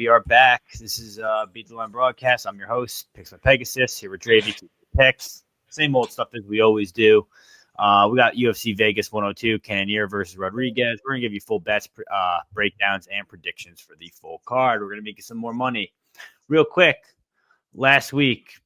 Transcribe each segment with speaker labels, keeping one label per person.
Speaker 1: we are back. This is Beat the Line Broadcast. I'm your host, Picks by Pegasus, here with Dravy Key3Picks. Same old stuff as we always do. We got UFC Vegas 102, Cannonier versus Rodrigues. We're going to give you full bets, breakdowns, and predictions for the full card. We're going to make you some more money. Real quick, last week,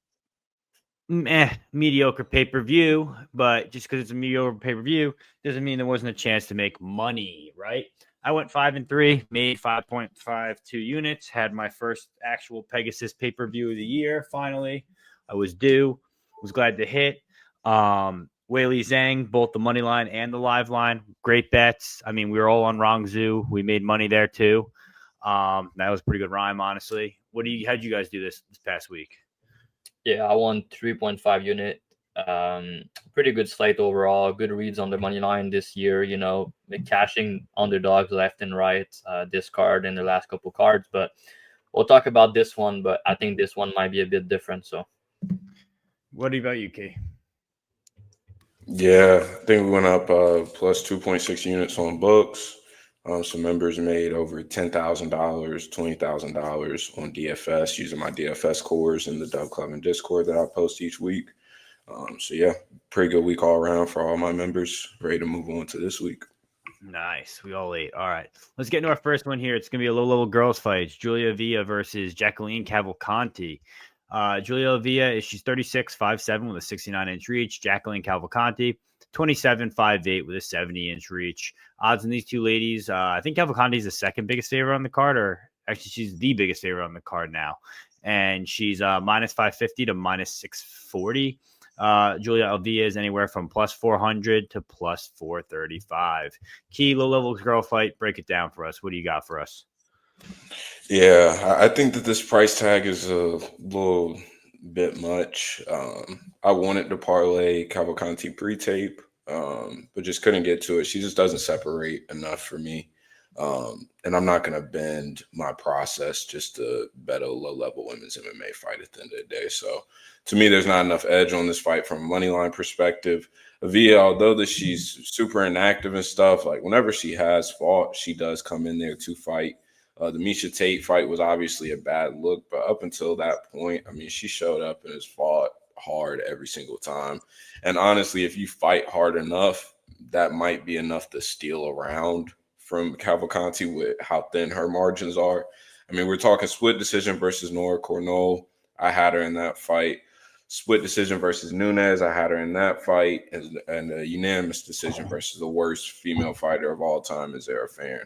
Speaker 1: mediocre pay-per-view, but just because it's a mediocre pay-per-view doesn't mean there wasn't a chance to make money, right? I went 5-3, made 5.52 units, had my first actual Pegasus pay-per-view of the year. Finally, I was due. Was glad to hit. Weili Zhang, both the money line and the live line, great bets. I mean, we were all on Rongzhu. We made money there too. That was a pretty good rhyme, honestly. How'd you guys do this past week?
Speaker 2: Yeah, I won 3.5 unit. Pretty good slate overall. Good reads on the money line this year. You know, cashing underdogs left and right. This card and the last couple cards, but we'll talk about this one. But I think this one might be a bit different. So,
Speaker 1: what about you, Key?
Speaker 3: Yeah, I think we went up plus 2.6 units on books. Some members made over $10,000, $20,000 on DFS using my DFS cores in the Dubclub and Discord that I post each week. So yeah, pretty good week all around for all my members. Ready to move on to this week.
Speaker 1: Nice. We all ate. All right. Let's get into our first one here. It's going to be a low-level girls fight. Julia Avila versus Jacqueline Cavalcanti. Julia Avila, she's 36, 5'7" with a 69-inch reach. Jacqueline Cavalcanti, 27, 5'8" with a 70-inch reach. Odds on these two ladies, I think Cavalcanti is the second biggest favorite on the card, or actually she's the biggest favorite on the card now. And she's minus 550 to minus 640. Julia Avila is anywhere from plus 400 to plus 435. Key low-level girl fight, break it down for us. What do you got for us?
Speaker 3: Yeah, I think that this price tag is a little bit much. I wanted to parlay Cavalcanti pre-tape, but just couldn't get to it. She just doesn't separate enough for me. And I'm not going to bend my process just to bet a low-level women's MMA fight at the end of the day. So to me, there's not enough edge on this fight from a money line perspective. Avila, although that she's super inactive and stuff, like whenever she has fought, she does come in there to fight. The Miesha Tate fight was obviously a bad look, but up until that point, I mean, she showed up and has fought hard every single time. And honestly, if you fight hard enough, that might be enough to steal a round from Cavalcanti with how thin her margins are. I mean, we're talking split decision versus Nora Cornell. I had her in that fight. Split decision versus Nunes. I had her in that fight. And a unanimous decision versus the worst female fighter of all time is Zara Farron.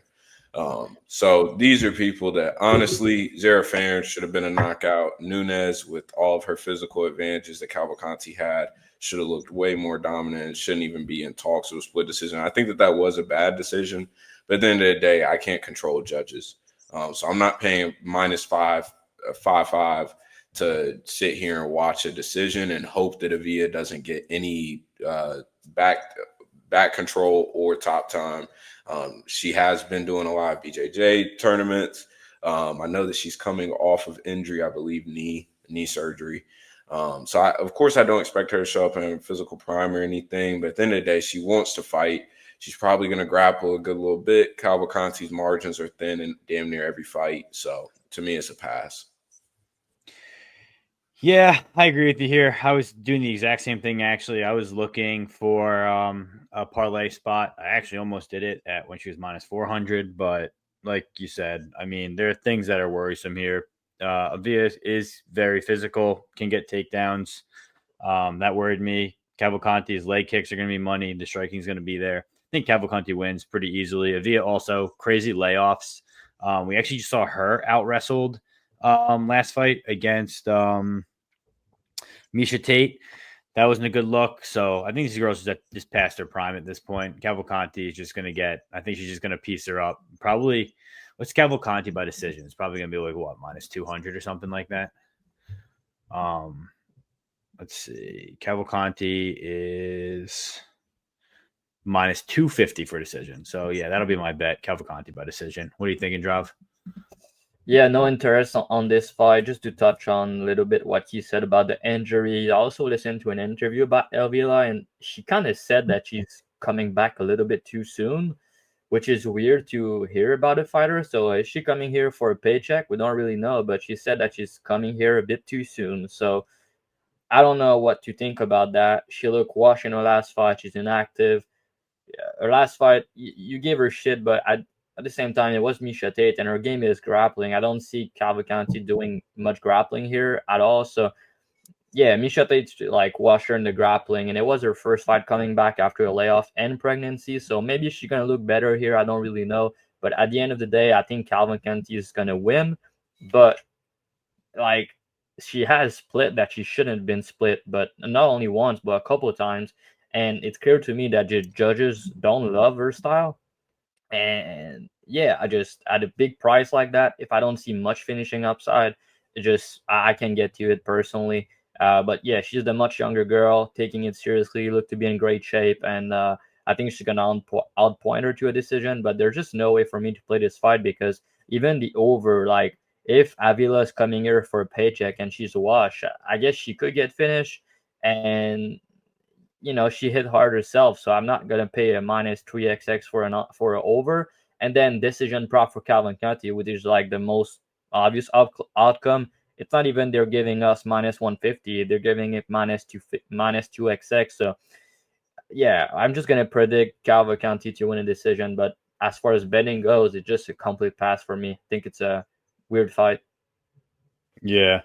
Speaker 3: So these are people that honestly, Zara Farron should have been a knockout. Nunes, with all of her physical advantages that Cavalcanti had, should have looked way more dominant and shouldn't even be in talks of a split decision. I think that was a bad decision, but at the end of the day, I can't control judges. So I'm not paying minus 5 to sit here and watch a decision and hope that Avila doesn't get any back control or top time. She has been doing a lot of BJJ tournaments. I know that she's coming off of injury, I believe knee surgery. So of course I don't expect her to show up in physical prime or anything, but at the end of the day, she wants to fight. She's probably going to grapple a good little bit. Cavalcanti's margins are thin in damn near every fight. So to me, it's a pass.
Speaker 1: Yeah, I agree with you here. I was doing the exact same thing, actually. I was looking for a parlay spot. I actually almost did it when she was minus 400, but like you said, I mean, there are things that are worrisome here. Avila is very physical, can get takedowns. That worried me. Cavalcanti's leg kicks are going to be money. The striking is going to be there. I think Cavalcanti wins pretty easily. Avila also crazy layoffs. We actually just saw her out wrestled last fight against Miesha Tate. That wasn't a good look. So I think these girls are just past their prime at this point. Cavalcanti is just going to I think she's just going to piece her up. Probably, what's Cavalcanti by decision? It's probably going to be like, what, minus 200 or something like that. Let's see. Cavalcanti is minus 250 for decision. So yeah, that'll be my bet. Cavalcanti by decision. What are you thinking, Drav?
Speaker 2: Yeah, no interest on this fight. Just to touch on a little bit what you said about the injury. I also listened to an interview about Avila, and she kind of said that she's coming back a little bit too soon. which is weird to hear about a fighter. So is she coming here for a paycheck? We don't really know, but she said that she's coming here a bit too soon. So I don't know what to think about that. She looked washed in her last fight. She's inactive. Her last fight, you gave her shit, but at the same time, it was Miesha Tate, and her game is grappling. I don't see Cavalcanti doing much grappling here at all. So yeah, Miesha Tate like washed her in the grappling, and it was her first fight coming back after a layoff and pregnancy. So maybe she's gonna look better here. I don't really know, but at the end of the day, I think Cavalcanti is gonna win. But like, she has split that she shouldn't have been split, but not only once, but a couple of times. And it's clear to me that the judges don't love her style. And yeah, I just at a big price like that, if I don't see much finishing upside, it just I can get to it personally. But yeah, she's the much younger girl, taking it seriously, look to be in great shape, and I think she's gonna outpoint her to a decision. But there's just no way for me to play this fight because even the over, like if Avila is coming here for a paycheck and she's a wash, I guess she could get finished. And she hit hard herself, so I'm not gonna pay a minus 3xx for an over. And then decision prop for Cavalcanti, which is like the most obvious outcome. It's not even they're giving us minus 150; they're giving it minus 2xx. So yeah, I'm just gonna predict Cavalcanti to win a decision. But as far as betting goes, it's just a complete pass for me. I think it's a weird fight.
Speaker 1: Yeah.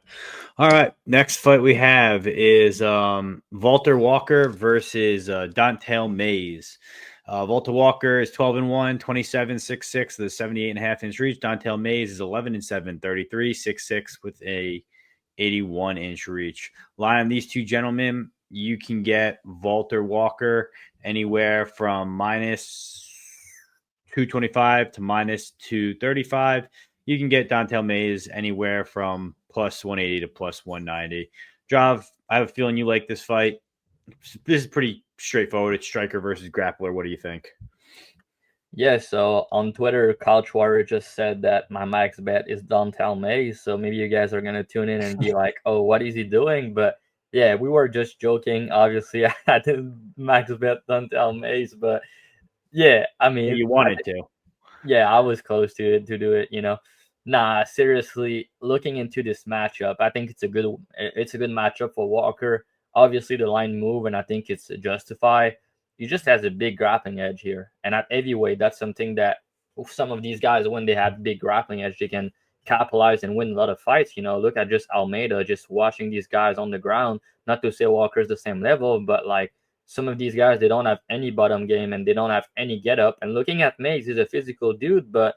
Speaker 1: All right. Next fight we have is Walter Walker versus Don'Tale Mayes. Walter Walker is 12-1, 27-6-6 with a 78.5-inch reach. Don'Tale Mayes is 11-7, 33-6-6 with a 81-inch reach. Line on these two gentlemen, you can get Walter Walker anywhere from minus 225 to minus 235. You can get Don'Tale Mayes anywhere from plus 180 to plus 190. Drav, I have a feeling you like this fight. This is pretty straightforward. It's striker versus grappler. What do you think?
Speaker 2: Yeah, so on Twitter, Couchwater just said that my max bet is Don'Tale Mayes. So maybe you guys are going to tune in and be like, oh, what is he doing? But yeah, we were just joking. Obviously, I didn't max bet Don'Tale Mayes. But yeah, I mean,
Speaker 1: you wanted to.
Speaker 2: Yeah, I was close to do it. Nah, seriously, looking into this matchup, I think it's a good matchup for Walker. Obviously, the line move, and I think it's justified. He just has a big grappling edge here, and at heavyweight, that's something that some of these guys, when they have big grappling edge, they can capitalize and win a lot of fights. Look at just Almeida, just watching these guys on the ground. Not to say Walker's the same level, but like some of these guys, they don't have any bottom game and they don't have any get up. And looking at Mayes, he's a physical dude, but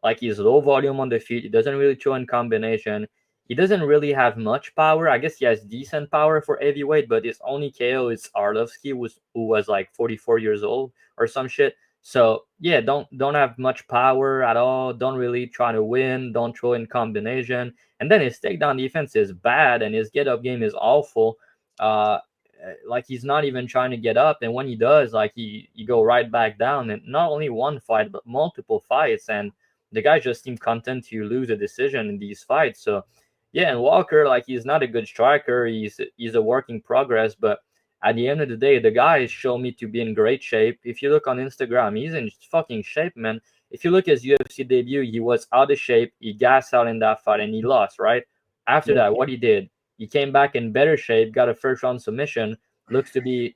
Speaker 2: like he's low volume on the feet. He doesn't really throw in combination. He doesn't really have much power. I guess he has decent power for heavyweight, but his only KO is Arlovsky, who was like 44 years old or some shit. So yeah, don't have much power at all. Don't really try to win. Don't throw in combination. And then his takedown defense is bad, and his get up game is awful. Like he's not even trying to get up, and when he does, like he go right back down. And not only one fight, but multiple fights. And the guy just seemed content to lose a decision in these fights. So yeah, and Walker, like he's not a good striker. He's a work in progress, but at the end of the day, the guy showed me to be in great shape. If you look on Instagram, he's in fucking shape, man. If you look at his UFC debut, he was out of shape. He gassed out in that fight and he lost, right? After that, what he did, he came back in better shape, got a first round submission. Look to me,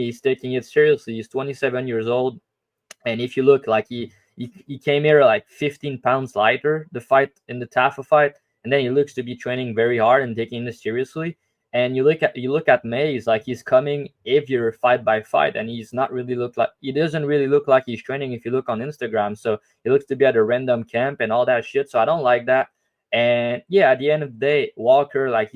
Speaker 2: he's taking it seriously. He's 27 years old. And if you look, like he came here like 15 pounds lighter the fight in the Tafa fight, and then he looks to be training very hard and taking this seriously. And you look at Mayes, like he's coming heavier fight by fight, and he doesn't really look like he's training if you look on Instagram. So he looks to be at a random camp and all that shit. So I don't like that. And yeah, at the end of the day, Walker, like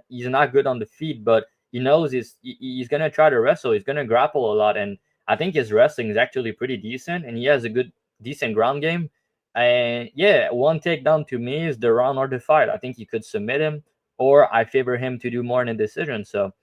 Speaker 2: he's not good on the feet, but he knows he's gonna try to wrestle. He's gonna grapple a lot, and I think his wrestling is actually pretty decent, and he has a decent ground game. And yeah, one takedown to me is the round or the fight. I think you could submit him, or I favor him to do more in a decision. So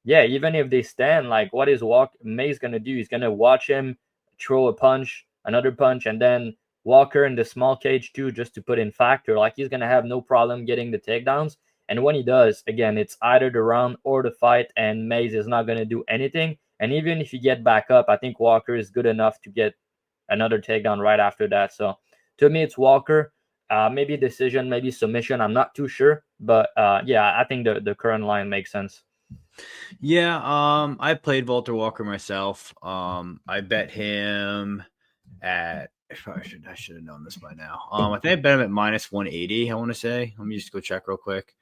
Speaker 2: yeah, even if they stand, like what is May's gonna do? He's gonna watch him throw a punch, another punch, and then Walker in the small cage too, just to put in factor. Like he's gonna have no problem getting the takedowns. And when he does, again, it's either the round or the fight, and Mayes is not gonna do anything. And even if you get back up, I think Walker is good enough to get another takedown right after that. So to me, it's Walker. Maybe decision, maybe submission. I'm not too sure, but yeah, I think the current line makes sense.
Speaker 1: Yeah, I played Walter Walker myself. I bet him at I should have known this by now. I think I bet him at minus 180, I want to say. Let me just go check real quick.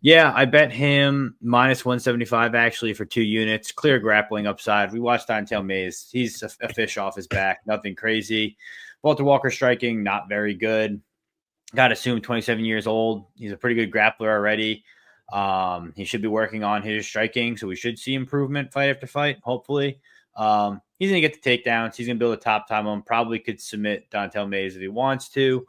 Speaker 1: Yeah, I bet him minus 175 actually for 2 units. Clear grappling upside. We watched Dontel Mays. He's a fish off his back. Nothing crazy. Walter Walker striking, not very good. Got to assume 27 years old. He's a pretty good grappler already. He should be working on his striking, so we should see improvement fight after fight, hopefully. He's going to get the takedowns. He's going to build a top time on him. Probably could submit Dontel Mays if he wants to.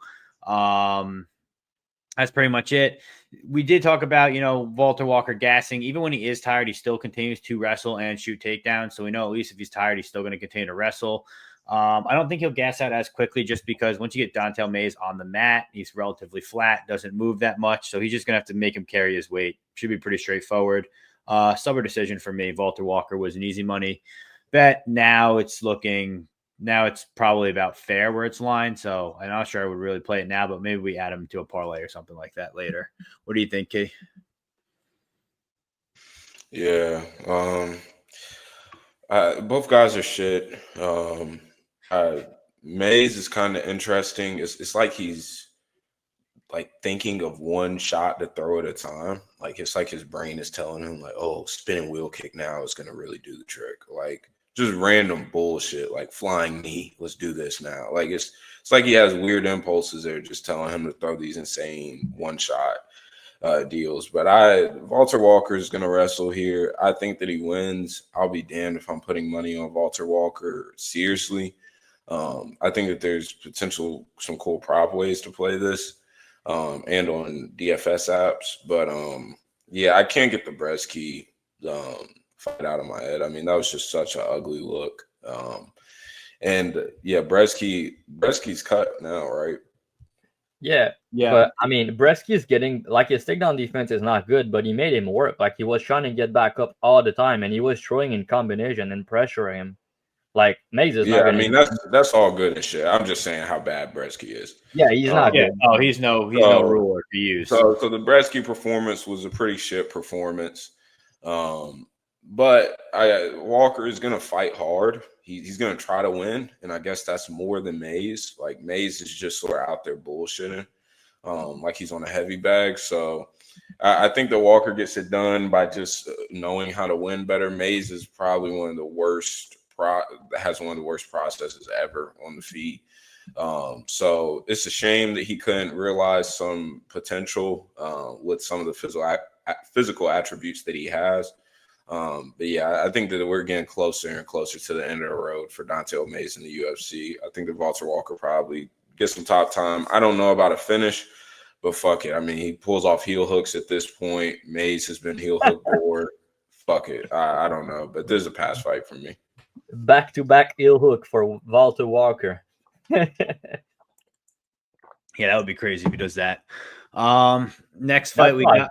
Speaker 1: That's pretty much it. We did talk about, Walter Walker gassing. Even when he is tired, he still continues to wrestle and shoot takedowns. So we know at least if he's tired, he's still going to continue to wrestle. I don't think he'll gas out as quickly just because once you get Dontel Mays on the mat, he's relatively flat, doesn't move that much. So he's just going to have to make him carry his weight. Should be pretty straightforward. Stubborn decision for me. Walter Walker was an easy money bet. Now it's probably about fair where it's lined. So I'm not sure I would really play it now, but maybe we add him to a parlay or something like that later. What do you think, Key?
Speaker 3: Yeah. Both guys are shit. Mays is kind of interesting. It's like he's like thinking of one shot to throw at a time. Like it's like his brain is telling him like, oh, spinning wheel kick now is gonna really do the trick. Like just random bullshit, like flying knee. Let's do this now. Like it's like he has weird impulses that are just telling him to throw these insane one shot deals. But Walter Walker is going to wrestle here. I think that he wins. I'll be damned if I'm putting money on Walter Walker seriously. I think that there's some cool prop ways to play this and on DFS apps. But yeah, I can't get the Breski fight out of my head. I mean, that was just such an ugly look. And yeah, Breski's cut now, right?
Speaker 2: Yeah. But I mean, Breski is getting like his takedown defense is not good, but he made him work. Like he was trying to get back up all the time, and he was throwing in combination and pressuring him. Like Mays is not.
Speaker 3: I mean that's all good and shit. I'm just saying how bad Breski is.
Speaker 2: Yeah, he's not good.
Speaker 1: Oh, he's no ruler to use.
Speaker 3: So the Breski performance was a pretty shit performance. But Walker is gonna fight hard. He's gonna try to win, and I guess that's more than Mays. Like Mays is just sort of out there bullshitting, like he's on a heavy bag. So I think that Walker gets it done by just knowing how to win better. Mays is probably one of the worst. Has one of the worst processes ever on the feet. So it's a shame that he couldn't realize some potential with some of the physical attributes that he has. But yeah, I think that we're getting closer and closer to the end of the road for Dontel Mays in the UFC. I think that Walter Walker probably gets some top time. I don't know about a finish, but fuck it. I mean, he pulls off heel hooks at this point. Mays has been heel hook board. Fuck it. I don't know, but this is a pass fight for me.
Speaker 2: Back-to-back heel hook for Walter Walker.
Speaker 1: Yeah, that would be crazy if he does that. Next fight we got.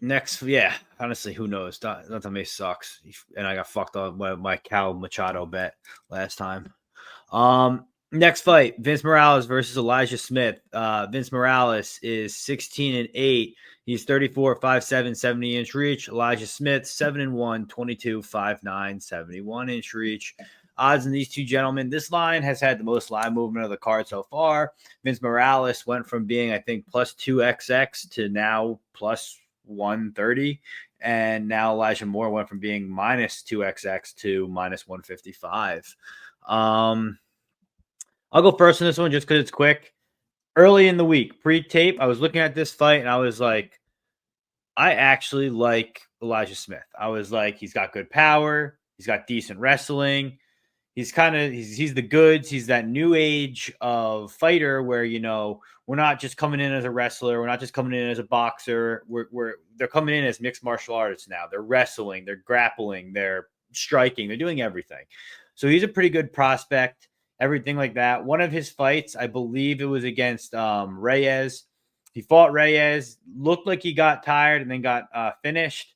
Speaker 1: Next, yeah. Honestly, who knows? Dontel Mays sucks, and I got fucked on my Cal Machado bet last time. Next fight: Vince Morales versus Elijah Smith. Vince Morales is 16-8. He's 34, 5'7", 70-inch reach. Elijah Smith 7-1, 22, 5'9", 71-inch reach. Odds in these two gentlemen. This line has had the most line movement of the card so far. Vince Morales went from being, I think, plus 2xx to now plus 130. And now Elijah Moore went from being minus 2xx to minus 155. I'll go first on this one just because it's quick. Early in the week, pre-tape, I was looking at this fight and I was like, I actually like Elijah Smith. I was like, he's got good power. He's got decent wrestling. He's the goods. He's that new age of fighter where, we're not just coming in as a wrestler. We're not just coming in as a boxer. They're coming in as mixed martial artists now. They're wrestling, they're grappling, they're striking, they're doing everything. So he's a pretty good prospect, everything like that. One of his fights, I believe it was against Reyes. He fought Reyes, looked like he got tired and then got finished.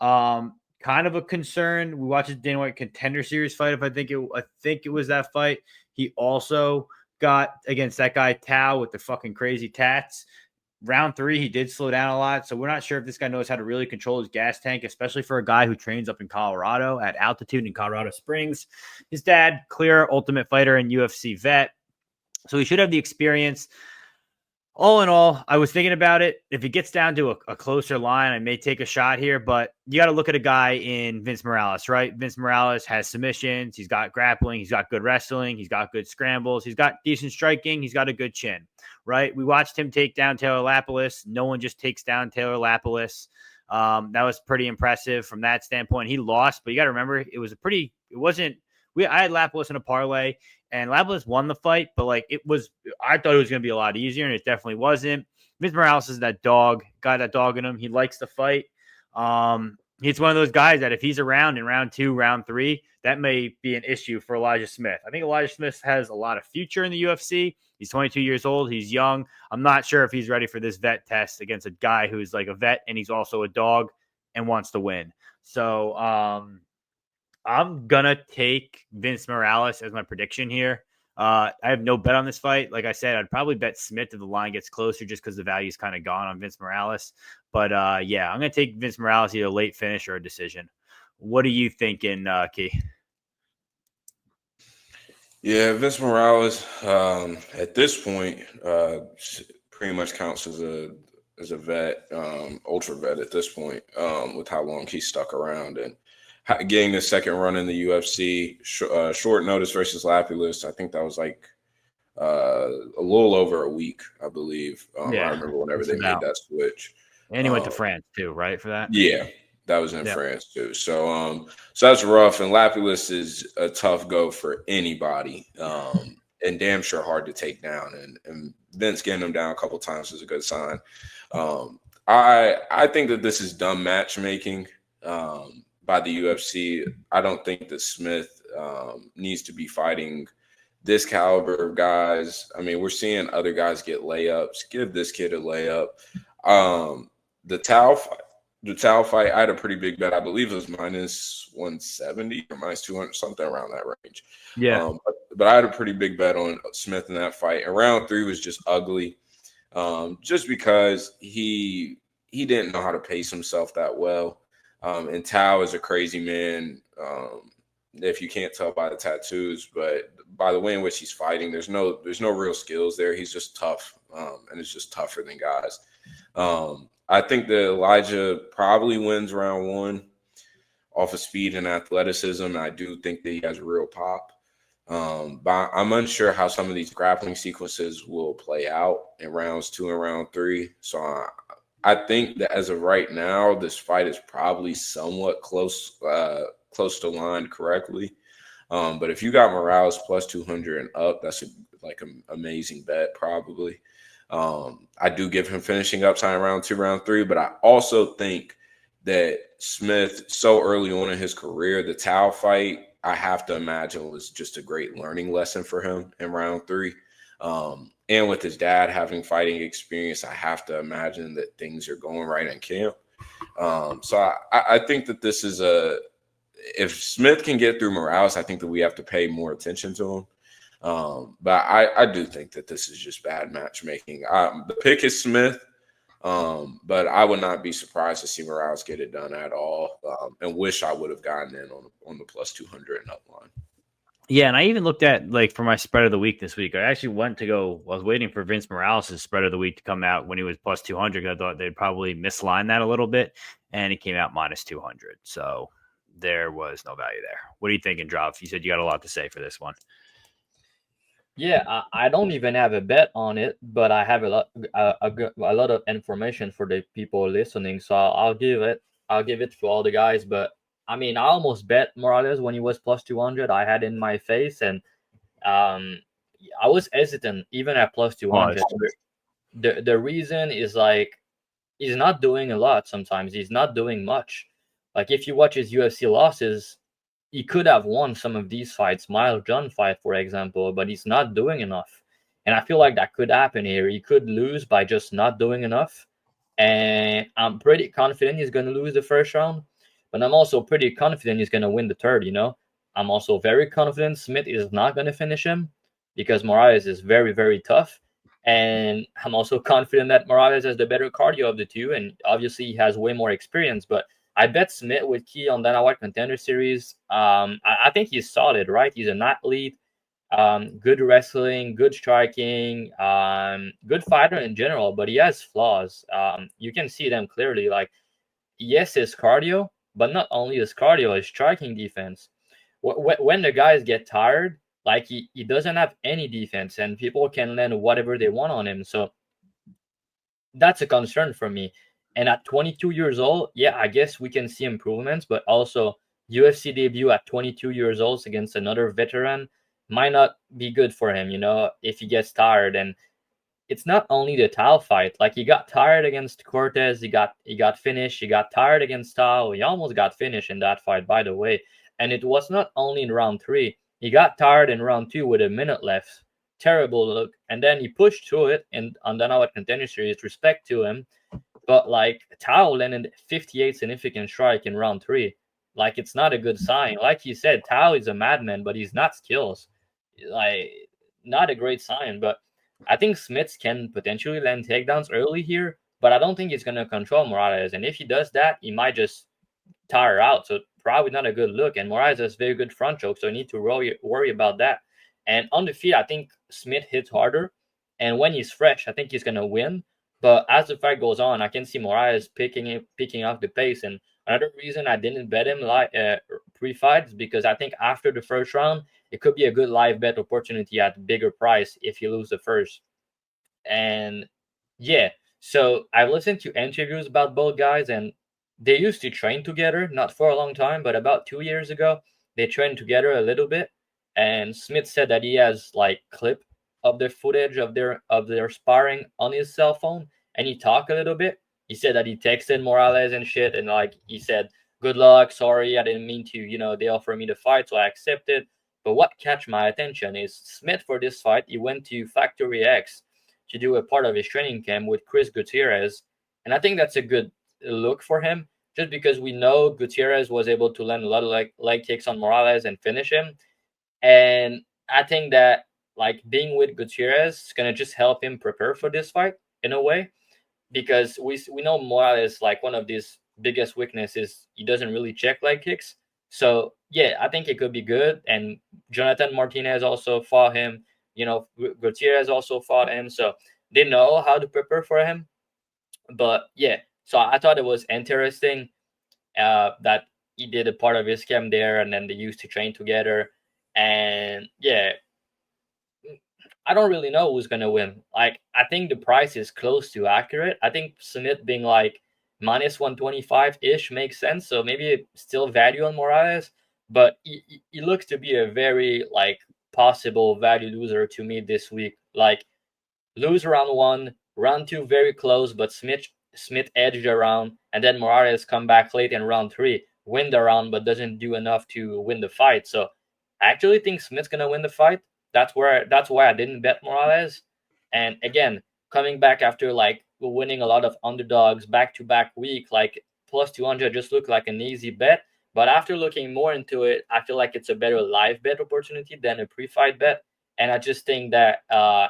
Speaker 1: Kind of a concern. We watched the Dana White Contender Series fight. I think it was that fight. He also got against that guy Tao with the fucking crazy tats. Round 3, he did slow down a lot. So we're not sure if this guy knows how to really control his gas tank, especially for a guy who trains up in Colorado at altitude in Colorado Springs. His dad, clear Ultimate Fighter and UFC vet. So he should have the experience. All in all, I was thinking about it. If it gets down to a closer line, I may take a shot here, but you got to look at a guy in Vince Morales, right? Vince Morales has submissions. He's got grappling. He's got good wrestling. He's got good scrambles. He's got decent striking. He's got a good chin, right? We watched him take down Taylor Lapilus. No one just takes down Taylor Lapilus. That was pretty impressive from that standpoint. He lost, but you got to remember, I had Lapilus in a parlay. And Lapilus won the fight, but I thought it was going to be a lot easier, and it definitely wasn't. Vince Morales is that dog, got that dog in him. He likes to fight. He's one of those guys that if he's around in round 2, round 3, that may be an issue for Elijah Smith. I think Elijah Smith has a lot of future in the UFC. He's 22 years old. He's young. I'm not sure if he's ready for this vet test against a guy who's like a vet, and he's also a dog and wants to win. So, I'm going to take Vince Morales as my prediction here. I have no bet on this fight. Like I said, I'd probably bet Smith if the line gets closer just because the value's kind of gone on Vince Morales. But, yeah, I'm going to take Vince Morales either a late finish or a decision. What are you thinking, Key?
Speaker 3: Yeah, Vince Morales, at this point, pretty much counts as a vet, ultra vet at this point, with how long he's stuck around. And getting the second run in the UFC, short notice versus Lapilus. I think that was like a little over a week, I believe. I remember whenever they made that switch.
Speaker 1: And he went to France too, right, for that?
Speaker 3: Yeah, that was in France too. So that's rough. And Lapilus is a tough go for anybody, and damn sure hard to take down. And Vince getting him down a couple times is a good sign. I think that this is dumb matchmaking. By the UFC. I don't think that Smith needs to be fighting this caliber of guys. I mean, we're seeing other guys get layups. Give this kid a layup. The Tao fight, I had a pretty big bet. I believe it was minus 170 or minus 200, something around that range.
Speaker 1: Yeah.
Speaker 3: But I had a pretty big bet on Smith in that fight. And round 3 was just ugly, just because he didn't know how to pace himself that well. And Tao is a crazy man, if you can't tell by the tattoos, but by the way in which he's fighting, there's no real skills there. He's just tough, and it's just tougher than guys. I think that Elijah probably wins round 1 off of speed and athleticism. I do think that he has real pop, but I'm unsure how some of these grappling sequences will play out in rounds 2 and round 3. So I think that as of right now, this fight is probably somewhat close to line correctly. But if you got Morales plus 200 and up, that's an amazing bet probably. I do give him finishing upside in round 2, round 3, but I also think that Smith, so early on in his career, the Tao fight, I have to imagine was just a great learning lesson for him in round 3. And with his dad having fighting experience, I have to imagine that things are going right in camp. So I think that this is if Smith can get through Morales, I think that we have to pay more attention to him. But I do think that this is just bad matchmaking. The pick is Smith, but I would not be surprised to see Morales get it done at all, and wish I would have gotten in on the plus 200 and up line.
Speaker 1: Yeah, and I even looked at, for my spread of the week this week. I actually I was waiting for Vince Morales' spread of the week to come out when he was plus 200. I thought they'd probably misline that a little bit, and it came out minus 200. So there was no value there. What are you thinking, Dravhy? You said you got a lot to say for this one.
Speaker 2: Yeah, I don't even have a bet on it, but I have a lot of information for the people listening. So I'll give it to all the guys. But I mean, I almost bet Morales when he was plus 200. I had in my face, and I was hesitant even at plus 200. The reason is he's not doing a lot. Sometimes he's not doing much. Like if you watch his UFC losses, he could have won some of these fights, Miles John fight, for example, but he's not doing enough. And I feel like that could happen here. He could lose by just not doing enough. And I'm pretty confident he's going to lose the first round, but I'm also pretty confident he's going to win the third, I'm also very confident Smith is not going to finish him. because Morales is very, very tough. And I'm also confident that Morales has the better cardio of the two. And obviously, he has way more experience. But I bet Smith with Key on Dana White Contender Series. I think he's solid, right? He's an athlete. Good wrestling, good striking, good fighter in general, but he has flaws. You can see them clearly. Like, yes, his cardio, but not only his cardio, his striking defense. When the guys get tired, like he doesn't have any defense, and people can land whatever they want on him. So that's a concern for me. And at 22 years old, yeah, I guess we can see improvements, but also UFC debut at 22 years old against another veteran might not be good for him, if he gets tired. And it's not only the Tao fight. Like, he got tired against Cortez, he got finished, he got tired against Tao. He almost got finished in that fight, by the way. And it was not only in round 3. He got tired in round 2 with a minute left. Terrible look. And then he pushed through it and on Dana White Contender Series, respect to him. But like, Tao landed 58 significant strike in round 3. Like, it's not a good sign. Like you said, Tao is a madman, but he's not skills. Like, not a great sign. But I think Smith can potentially land takedowns early here, but I don't think he's going to control Morales. And if he does that, he might just tire out. So probably not a good look. And Morales has very good front choke, so you need to worry about that. And on the feet, I think Smith hits harder. And when he's fresh, I think he's going to win. But as the fight goes on, I can see Morales picking up the pace. And another reason I didn't bet him pre-fight is because I think after the first round, it could be a good live bet opportunity at bigger price if you lose the first. And yeah, so I've listened to interviews about both guys, and they used to train together, not for a long time, but about 2 years ago, they trained together a little bit. And Smith said that he has like clip of the footage of their sparring on his cell phone, and he talked a little bit. He said that he texted Morales and shit, and like he said, "Good luck, sorry, I didn't mean to, they offered me the fight, so I accepted." But what catch my attention is Smith, for this fight, he went to Factory X to do a part of his training camp with Chris Gutierrez, and I think that's a good look for him, just because we know Gutierrez was able to land a lot of leg kicks on Morales and finish him. And I think that like being with Gutierrez is gonna just help him prepare for this fight in a way, because we know Morales, like, one of his biggest weaknesses, he doesn't really check leg kicks. So yeah, I think it could be good. And Jonathan Martinez also fought him. Gutierrez also fought him, so they know how to prepare for him. But yeah, so I thought it was interesting that he did a part of his camp there, and then they used to train together. And yeah, I don't really know who's gonna win. Like, I think the price is close to accurate. I think Smith being like minus 125-ish makes sense. So maybe still value on Morales, but he looks to be a very like possible value loser to me this week. Like, lose round 1, round 2 very close, but Smith edged around, and then Morales come back late in round 3, win the round, but doesn't do enough to win the fight. So I actually think Smith's gonna win the fight. That's why I didn't bet Morales. And again, coming back after like winning a lot of underdogs back-to-back week, like plus 200 just looked like an easy bet. But after looking more into it, I feel like it's a better live bet opportunity than a pre-fight bet. And I just think that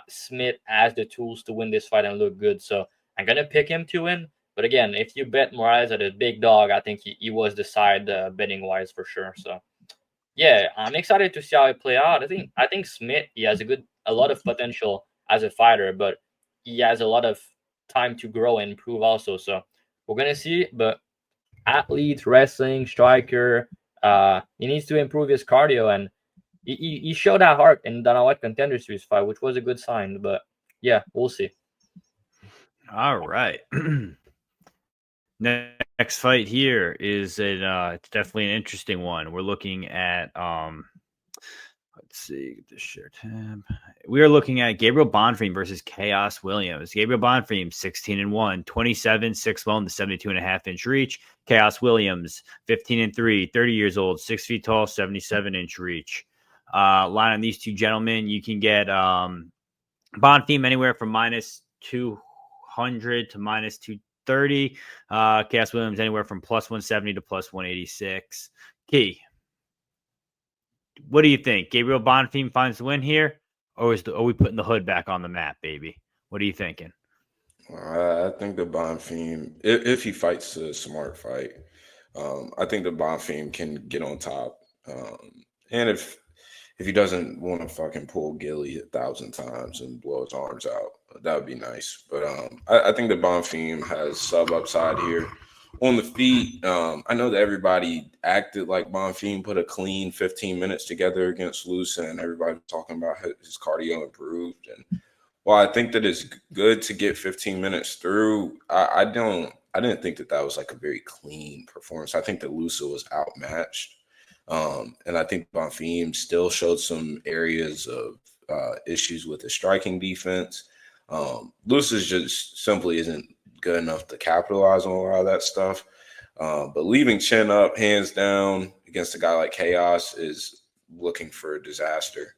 Speaker 2: Smith has the tools to win this fight and look good. So I'm going to pick him to win. But again, if you bet Morales at a big dog, I think he was the side betting-wise for sure. So yeah, I'm excited to see how it play out. I think Smith, he has a lot of potential as a fighter, but he has a lot of time to grow and improve also. So we're gonna see. But athlete, wrestling, striker, he needs to improve his cardio, and he showed that heart in Dana White Contender Series fight, which was a good sign. But yeah, we'll see.
Speaker 1: All right. Next fight here is it's definitely an interesting one. We're looking at let's see the share tab. We are looking at Gabriel Bonfim versus Chaos Williams. Gabriel Bonfim 16-1, 27, 6'1", the 72.5-inch reach. Chaos Williams 15-3, 30 years old, 6 feet tall, 77-inch reach. Line on these two gentlemen, you can get Bonfim anywhere from minus 200 to minus 230. Chaos Williams anywhere from plus 170 to plus 186. Key, what do you think? Gabriel Bonfim finds the win here, Or are we putting the hood back on the map, baby? What are you thinking?
Speaker 3: I think the Bonfim, if he fights a smart fight, I think the Bonfim can get on top. And if he doesn't want to fucking pull Gilly 1,000 times and blow his arms out, that would be nice. But I think the Bonfim has sub upside here. On the feet, I know that everybody acted like Bonfim put a clean 15 minutes together against Lusa, and everybody was talking about his cardio improved. And while I think that it's good to get 15 minutes through, I didn't think that was like a very clean performance. I think that Lusa was outmatched. And I think Bonfim still showed some areas of issues with his striking defense. Lusa's just simply isn't good enough to capitalize on a lot of that stuff. But leaving chin up, hands down against a guy like Chaos is looking for a disaster.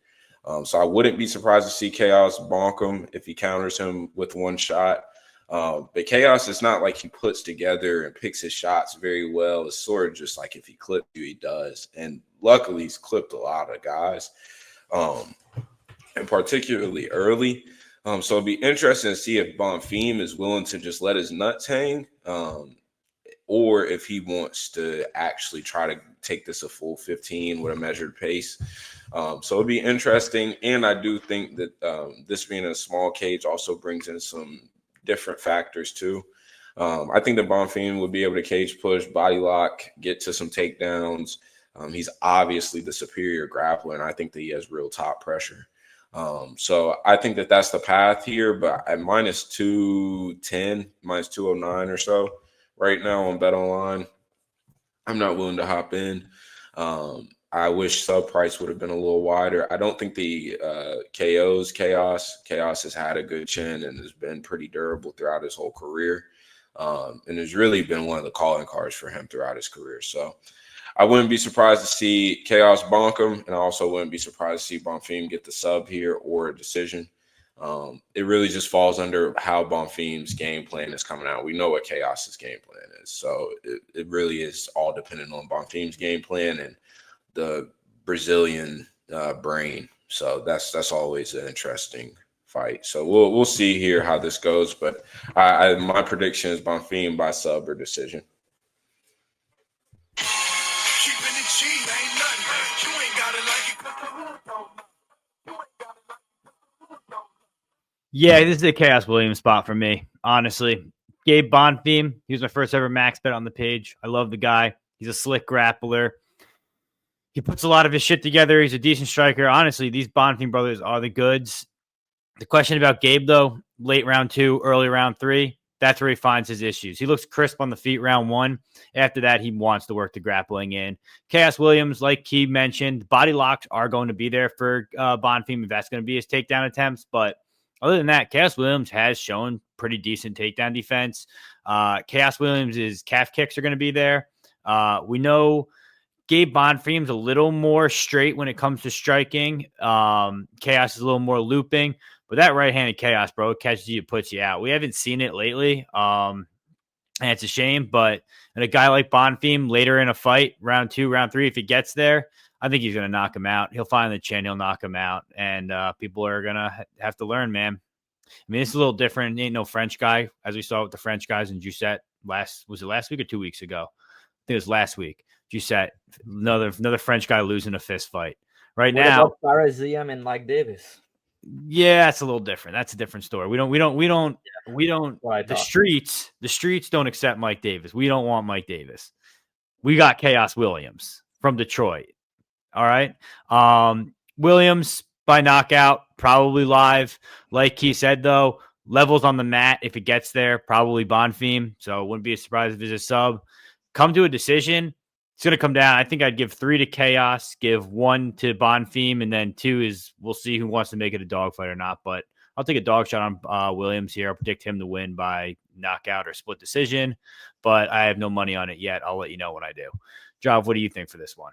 Speaker 3: So I wouldn't be surprised to see Chaos bonk him if he counters him with one shot. But Chaos, it's not like he puts together and picks his shots very well. It's sort of just like if he clips you, he does. And luckily, he's clipped a lot of guys, and particularly early. So it'd be interesting to see if Bonfim is willing to just let his nuts hang, or if he wants to actually try to take this a full 15 with a measured pace. So it'd be interesting. And I do think that this being a small cage also brings in some different factors too. I think that Bonfim would be able to cage push, body lock, get to some takedowns. He's obviously the superior grappler, and I think that he has real top pressure. So I think that that's the path here, but at minus 210, minus 209 or so right now on Bet Online, I'm not willing to hop in. I wish sub price would have been a little wider. I don't think the KOs Chaos has had a good chin and has been pretty durable throughout his whole career. And has really been one of the calling cards for him throughout his career. So I wouldn't be surprised to see Chaos bonk him, and I also wouldn't be surprised to see Bonfim get the sub here or a decision. It really just falls under how Bonfim's game plan is coming out. We know what Chaos's game plan is. So it really is all dependent on Bonfim's game plan and the Brazilian brain. So that's always an interesting fight. So we'll see here how this goes. But my prediction is Bonfim by sub or decision.
Speaker 1: Yeah, this is a Chaos Williams spot for me, honestly. Gabe Bonfim, he was my first ever max bet on the page. I love the guy. He's a slick grappler. He puts a lot of his shit together. He's a decent striker. Honestly, these Bonfim brothers are the goods. The question about Gabe, though, late round 2, early round 3, that's where he finds his issues. He looks crisp on the feet round 1. After that, he wants to work the grappling in. Chaos Williams, like Key mentioned, body locks are going to be there for Bonfim if that's going to be his takedown attempts. But other than that, Chaos Williams has shown pretty decent takedown defense. Chaos Williams' calf kicks are going to be there. We know Gabe Bonfim's a little more straight when it comes to striking. Chaos is a little more looping. But that right-handed Chaos, bro, it catches you, it puts you out. We haven't seen it lately, and it's a shame. But a guy like Bonfim later in a fight, round 2, round 3, if he gets there, I think he's going to knock him out. He'll find the chin. He'll knock him out. And people are going to have to learn, man. I mean, it's a little different. He ain't no French guy, as we saw with the French guys in Giuseppe was it last week or 2 weeks ago? I think it was last week. Giuseppe, another French guy losing a fist fight. What now,
Speaker 2: Shabazyan and Mike Davis.
Speaker 1: Yeah, that's a little different. That's a different story. We don't. The streets don't accept Mike Davis. We don't want Mike Davis. We got Chaos Williams from Detroit. All right. Williams by knockout, probably live. Like he said, though, levels on the mat. If it gets there, probably Bonfim. So it wouldn't be a surprise if it's a sub. Come to a decision. It's going to come down. I think I'd give 3 to Chaos, give 1 to Bonfim, and then 2 is we'll see who wants to make it a dogfight or not. But I'll take a dog shot on Williams here. I'll predict him to win by knockout or split decision, but I have no money on it yet. I'll let you know when I do. Jav, what do you think for this one?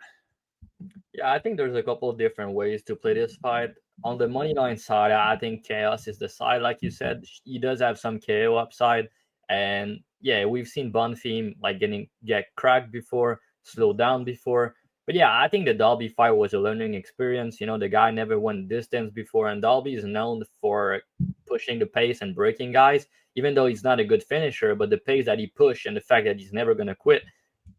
Speaker 2: Yeah, I think there's a couple of different ways to play this fight. On the money line side, I think Chaos is the side. Like you said, he does have some KO upside. And yeah, we've seen Bonfim like get cracked before, slow down before. But yeah, I think the Dalby fight was a learning experience. You know, the guy never went distance before, and Dalby is known for pushing the pace and breaking guys, even though he's not a good finisher. But the pace that he pushed and the fact that he's never going to quit,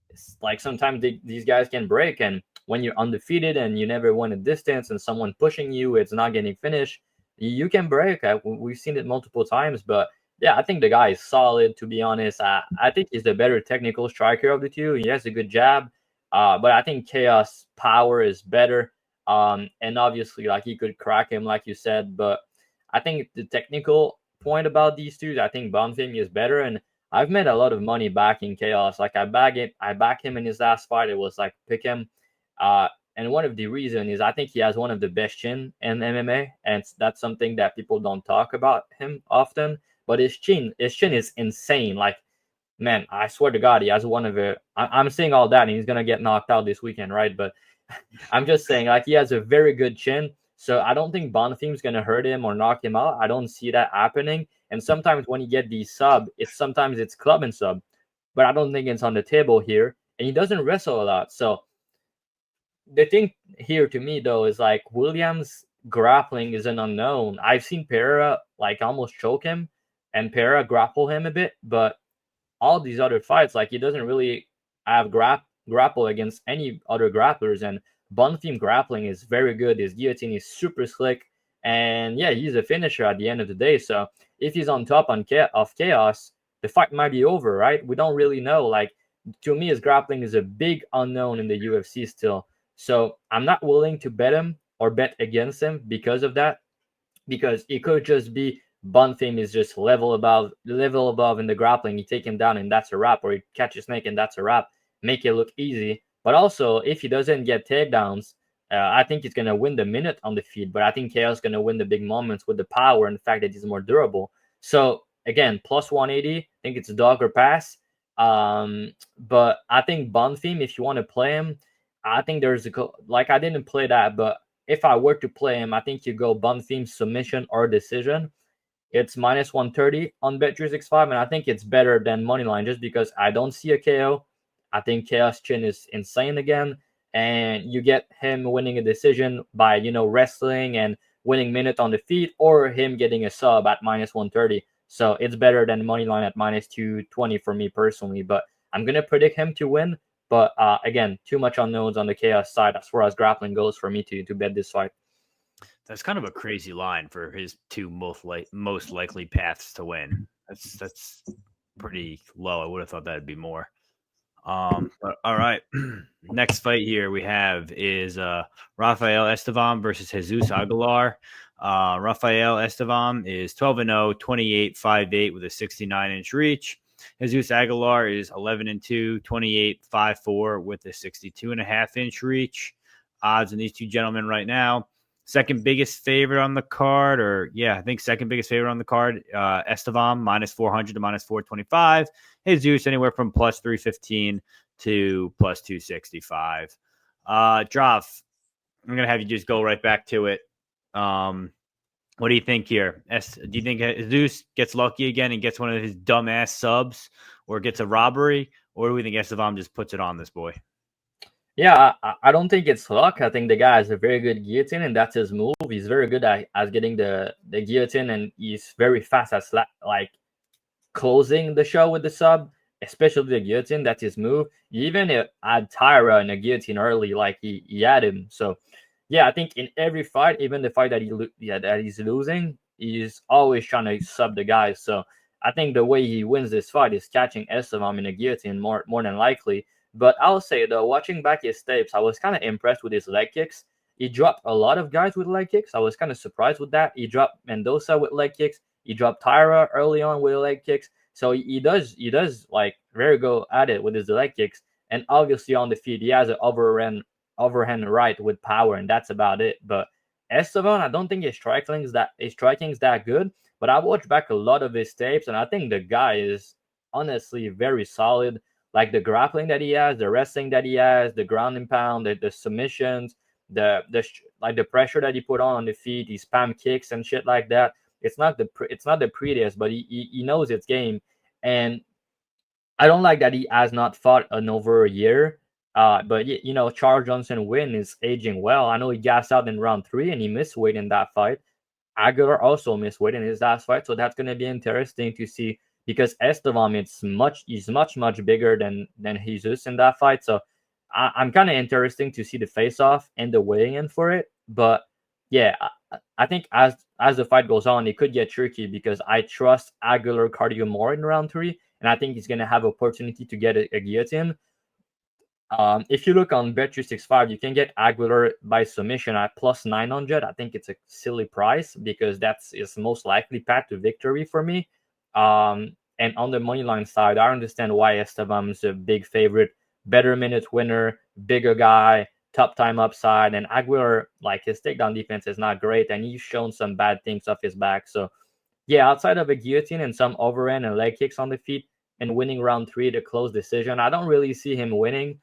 Speaker 2: it's like sometimes these guys can break. And when you're undefeated and you never won a distance and someone pushing you, it's not getting finished, you can break. We've seen it multiple times. But yeah, I think the guy is solid, to be honest. I think he's the better technical striker of the two. He has a good jab. But I think Chaos power is better. And obviously, like, he could crack him, like you said. But I think the technical point about these two, I think Bonfim is better. And I've made a lot of money backing Chaos. Like, I back him in his last fight. It was like pick him. And one of the reasons is I think he has one of the best chin in MMA, and that's something that people don't talk about him often. But his chin is insane. Like, man, I swear to God, he has one of it. I'm saying all that, and he's gonna get knocked out this weekend, right? But I'm just saying, like, he has a very good chin. So I don't think Bonfim's gonna hurt him or knock him out. I don't see that happening. And sometimes when you get these sub, sometimes it's club and sub, but I don't think it's on the table here. And he doesn't wrestle a lot. So the thing here to me though is like Williams' grappling is an unknown. I've seen Pereira like almost choke him and Pereira grapple him a bit, but all these other fights, like, he doesn't really have grapple against any other grapplers. And Bonfim grappling is very good. His guillotine is super slick, and yeah, he's a finisher at the end of the day. So if he's on top of Chaos, the fight might be over, right? We don't really know. Like, to me, his grappling is a big unknown in the UFC still. So I'm not willing to bet him or bet against him because of that, because it could just be Bonfim is just level above in the grappling. You take him down and that's a wrap, or you catch a snake and that's a wrap. Make it look easy. But also, if he doesn't get takedowns, I think he's going to win the minute on the feet. But I think Chaos is going to win the big moments with the power and the fact that he's more durable. So again, plus 180, I think it's a dog or pass. But I think Bonfim, if you want to play him, I think there's like, I didn't play that, but if I were to play him, I think you go Bonfim submission or decision. It's minus 130 on Bet365, and I think it's better than moneyline just because I don't see a KO. I think Chaos chin is insane again, and you get him winning a decision by, wrestling and winning minute on the feet, or him getting a sub at minus 130. So it's better than moneyline at minus 220 for me personally. But I'm gonna predict him to win. But again, too much unknowns on the Chaos side as far as grappling goes for me to bet this fight.
Speaker 1: That's kind of a crazy line for his two most likely paths to win. That's pretty low. I would have thought that'd be more. But all right. Next fight here we have is Rafael Estevam versus Jesus Aguilar. Rafael Estevam is 12-0, 28-5-8 with a 69-inch reach. Jesus Aguilar is 11-2, 28-5-4 with a 62.5-inch reach. Odds on these two gentlemen right now. Second biggest favorite on the card, I think second biggest favorite on the card, Estevam, minus 400 to minus 425. Jesus anywhere from plus 315 to plus 265. Drav, I'm going to have you just go right back to it. What do you think here? Do you think Jesus gets lucky again and gets one of his dumbass subs, or gets a robbery, or do we think Estevam just puts it on this boy?
Speaker 2: Yeah, I don't think it's luck. I think the guy has a very good guillotine, and that's his move. He's very good at getting the guillotine, and he's very fast at like closing the show with the sub, especially the guillotine. That's his move. He even had Tyra in a guillotine early, like he had him. So yeah, I think in every fight, even the fight that he's losing, he's always trying to sub the guys. So I think the way he wins this fight is catching Estevam in a guillotine more than likely. But I'll say, though, watching back his tapes, I was kind of impressed with his leg kicks. He dropped a lot of guys with leg kicks. I was kind of surprised with that. He dropped Mendoza with leg kicks. He dropped Tyra early on with leg kicks. So he does like very go at it with his leg kicks. And obviously on the feet, he has an overhand right with power, and that's about it. But Estevam, I don't think his striking is that good. But I watched back a lot of his tapes, and I think the guy is honestly very solid. Like the grappling that he has, the wrestling that he has, the ground and pound, the submissions, the pressure that he put on the feet, he spam kicks and shit like that. It's not the prettiest, but he knows its game. And I don't like that he has not fought in over a year. But you know, Charles Johnson win is aging well. I know he gassed out in round 3 and he missed weight in that fight. Aguilar also missed weight in his last fight, so that's going to be interesting to see because Estevam is much bigger than Jesus in that fight. So I'm kind of interesting to see the face off and the weighing in for it. But yeah, I think as the fight goes on, it could get tricky because I trust Aguilar cardio more in round 3, and I think he's going to have opportunity to get a guillotine. If you look on Bet365, you can get Aguilar by submission at plus 900. I think it's a silly price because that's his most likely path to victory for me. And on the money line side, I understand why Estevam is a big favorite, better minute winner, bigger guy, top time upside. And Aguilar, like his takedown defense is not great, and he's shown some bad things off his back. So yeah, outside of a guillotine and some overhand and leg kicks on the feet and winning round 3 to close decision, I don't really see him winning.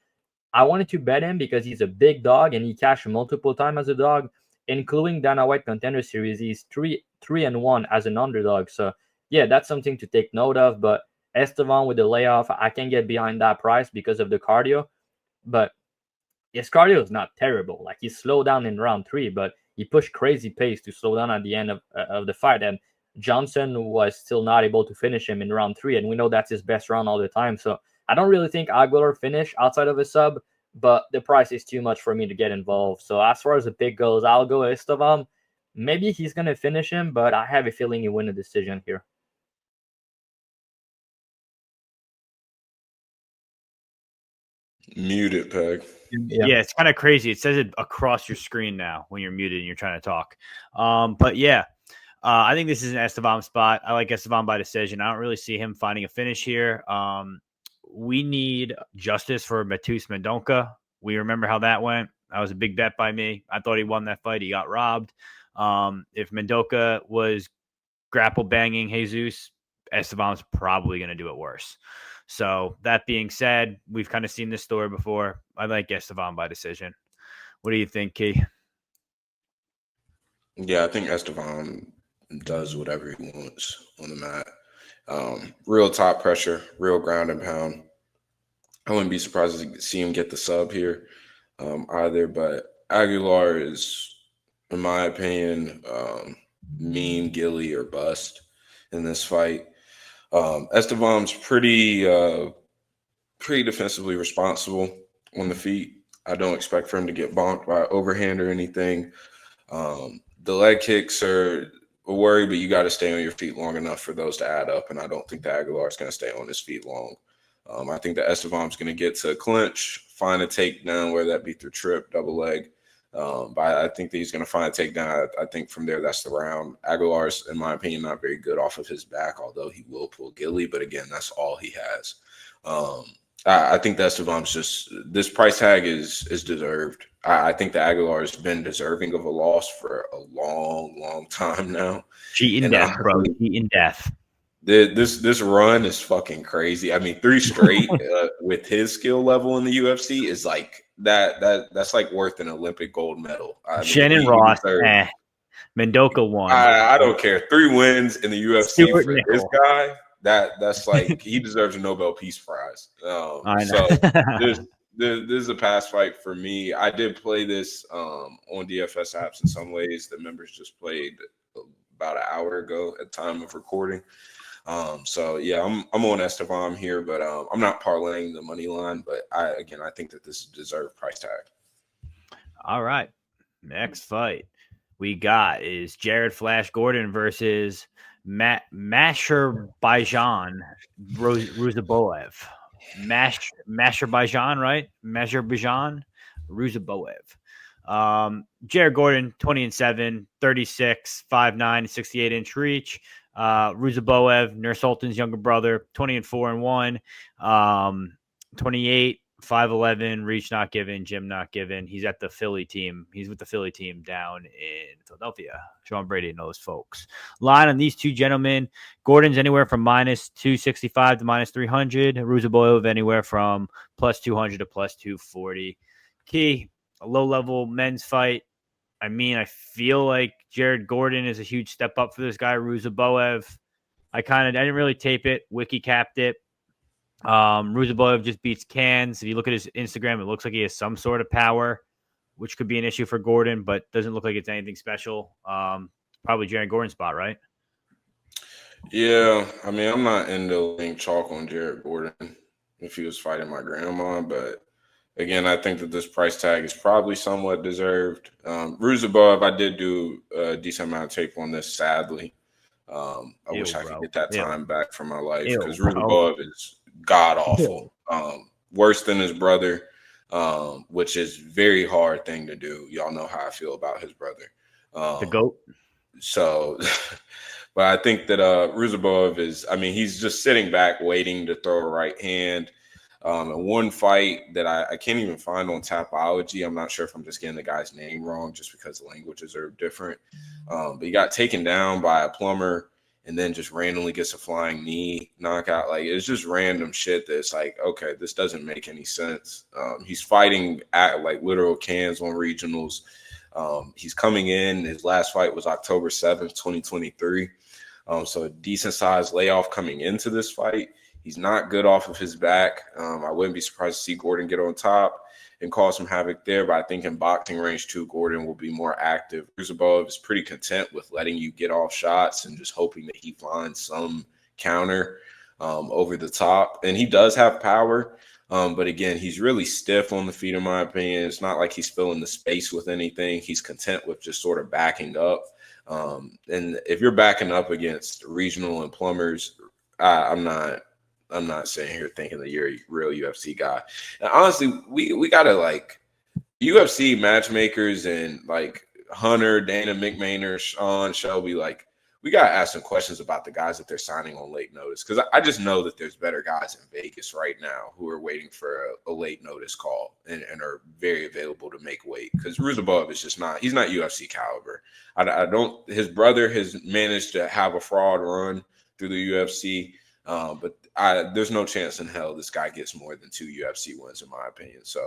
Speaker 2: I wanted to bet him because he's a big dog and he cashed multiple times as a dog, including Dana White Contender Series. He's 3-1 as an underdog. So yeah, that's something to take note of. But Estevam with the layoff, I can get behind that price because of the cardio. But his cardio is not terrible. Like he slowed down in round 3, but he pushed crazy pace to slow down at the end of the fight. And Johnson was still not able to finish him in round 3. And we know that's his best round all the time. So I don't really think Aguilar finish outside of a sub, but the price is too much for me to get involved. So as far as the pick goes, I'll go Estevam. Maybe he's going to finish him, but I have a feeling he win a decision here.
Speaker 3: Muted, Peg.
Speaker 1: Yeah, it's kind of crazy. It says it across your screen now when you're muted and you're trying to talk. But yeah, I think this is an Estevam spot. I like Estevam by decision. I don't really see him finding a finish here. We need justice for Matus Mendonca. We remember how that went. That was a big bet by me. I thought he won that fight. He got robbed. If Mendonca was grapple banging Jesus, Estevam's probably going to do it worse. So that being said, we've kind of seen this story before. I like Estevam by decision. What do you think, Key?
Speaker 3: Yeah, I think Estevam does whatever he wants on the mat. Real top pressure, real ground and pound. I wouldn't be surprised to see him get the sub here either. But Aguilar is, in my opinion, mean, gilly, or bust in this fight. Estevam's pretty defensively responsible on the feet. I don't expect for him to get bonked by overhand or anything. The leg kicks are a worry, but you got to stay on your feet long enough for those to add up, and I don't think that Aguilar is going to stay on his feet long. I think that Estevam's going to get to a clinch, find a takedown, whether that be through trip, double leg. But I think that he's going to find a takedown. I think from there, that's the round. Aguilar's, in my opinion, not very good off of his back, although he will pull gilly. But again, that's all he has. I think that Estevam's just – this price tag is deserved. I think that Aguilar has been deserving of a loss for a long time now.
Speaker 1: Cheating death, bro. Cheating death.
Speaker 3: This run is fucking crazy. I mean, 3 straight with his skill level in the UFC is like that's like worth an Olympic gold medal.
Speaker 1: Shannon Ross, Mendonca won.
Speaker 3: I don't care. 3 wins in the UFC for this guy. That's like he deserves a Nobel Peace Prize.
Speaker 1: I know.
Speaker 3: So this is a pass fight for me. I did play this on DFS apps in some ways. The members just played about an hour ago at time of recording. So yeah, I'm on Estevam here, but I'm not parlaying the money line. But I think that this is a deserved price tag.
Speaker 1: All right, next fight we got is Jared Flash Gordon versus Masherbaijan Ruziboev. Masherbaijan, right? Masherbaijan Ruziboev. Jared Gordon, 20-7, 36, 5'9", 68-inch reach. Ruziboev, Nur Sultan's younger brother, 20-4-1, 28, 5'11", reach not given, gym not given. He's at the Philly team. He's with the Philly team down in Philadelphia. Sean Brady knows folks. Line on these two gentlemen, Gordon's anywhere from -265 to -300. Ruziboev anywhere from +200 to +240. Key, a low-level men's fight. I mean, I feel like Jared Gordon is a huge step up for this guy, Ruziboev. I didn't really tape it. Wiki capped it. Ruziboev just beats Cans. If you look at his Instagram, it looks like he has some sort of power, which could be an issue for Gordon, but doesn't look like it's anything special. Probably Jared Gordon's spot, right?
Speaker 3: Yeah, I mean, I'm not into laying chalk on Jared Gordon if he was fighting my grandma, but again, I think that this price tag is probably somewhat deserved. Ruziboev, I did do a decent amount of tape on this, sadly. I wish I could get that time back from my life because Ruziboev is god awful. Worse than his brother, which is very hard thing to do. Y'all know how I feel about his brother.
Speaker 1: The GOAT.
Speaker 3: So, but I think that Ruziboev is, I mean, he's just sitting back waiting to throw a right hand. And one fight that I can't even find on Tapology. I'm not sure if I'm just getting the guy's name wrong just because the languages are different. But he got taken down by a plumber and then just randomly gets a flying knee knockout. Like, it's just random shit that's like, okay, this doesn't make any sense. He's fighting at like literal cans on regionals. He's coming in. His last fight was October 7th, 2023. So a decent sized layoff coming into this fight. He's not good off of his back. I wouldn't be surprised to see Gordon get on top and cause some havoc there. But I think in boxing range too, Gordon will be more active. Ruziboev is pretty content with letting you get off shots and just hoping that he finds some counter over the top. And he does have power. But again, he's really stiff on the feet, in my opinion. It's not like he's filling the space with anything. He's content with just sort of backing up. And if you're backing up against regional and plumbers, I'm not sitting here thinking that you're a real UFC guy. And honestly, we gotta like UFC matchmakers and like Hunter, Dana McMahon, Sean Shelby, like we gotta ask some questions about the guys that they're signing on late notice. Because I just know that there's better guys in Vegas right now who are waiting for a late notice call and are very available to make weight. Because Ruziboev is just he's not UFC caliber. I don't. His brother has managed to have a fraud run through the UFC. But there's no chance in hell this guy gets more than 2 UFC wins, in my opinion. So,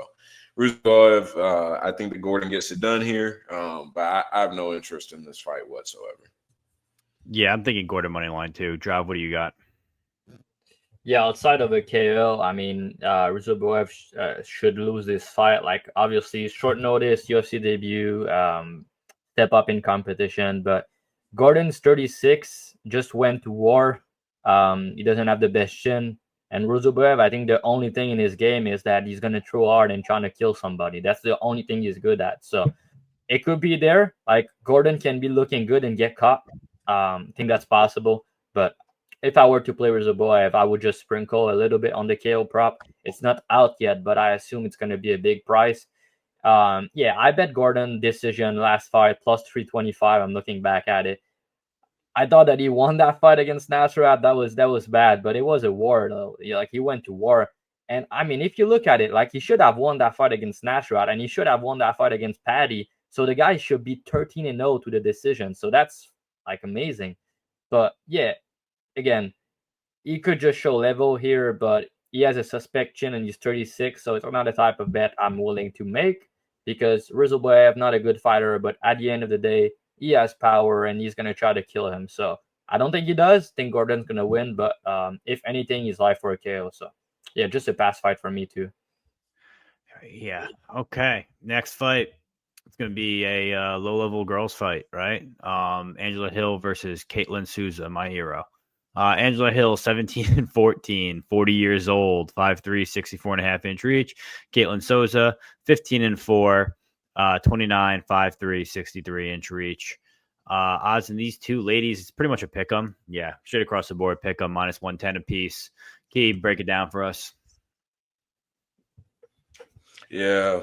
Speaker 3: Ruziboev, I think that Gordon gets it done here, but I have no interest in this fight whatsoever.
Speaker 1: Yeah, I'm thinking Gordon money line too. Drav, what do you got?
Speaker 2: Yeah, outside of a KO, I mean, Ruziboev should lose this fight. Like, obviously, short notice, UFC debut, step up in competition. But Gordon's 36, just went to war. He doesn't have the best chin. And Ruziboev, I think the only thing in his game is that he's going to throw hard and trying to kill somebody. That's the only thing he's good at. So it could be there. Like, Gordon can be looking good and get caught. I think that's possible. But if I were to play Ruziboev, I would just sprinkle a little bit on the KO prop. It's not out yet, but I assume it's going to be a big price. Yeah, I bet Gordon decision last fight plus 325. I'm looking back at it. I thought that he won that fight against Nasrat. That was bad, but it was a war though. Like, he went to war. And I mean, if you look at it, like, he should have won that fight against Nasrat, and he should have won that fight against Paddy. So the guy should be 13-0 to the decision. So that's like amazing. But yeah, again, he could just show level here, but he has a suspect chin and he's 36. So it's not the type of bet I'm willing to make, because Ruziboev, not a good fighter, but at the end of the day, he has power and he's going to try to kill him. So I don't think he does. I think Gordon's going to win, but if anything, he's live for a KO. So yeah, just a pass fight for me too.
Speaker 1: Yeah. Okay. Next fight. It's going to be a low-level girls fight, right? Angela Hill versus Caitlin Souza, my hero. Angela Hill, 17-14, 40 years old, 5'3", 64.5-inch reach. Caitlin Souza, 15-4, 29, 5'3", 63-inch reach. Odds in these two ladies, it's pretty much a pick 'em. Yeah, straight across the board, pick 'em, minus 110 apiece. Key, break it down for us.
Speaker 3: Yeah,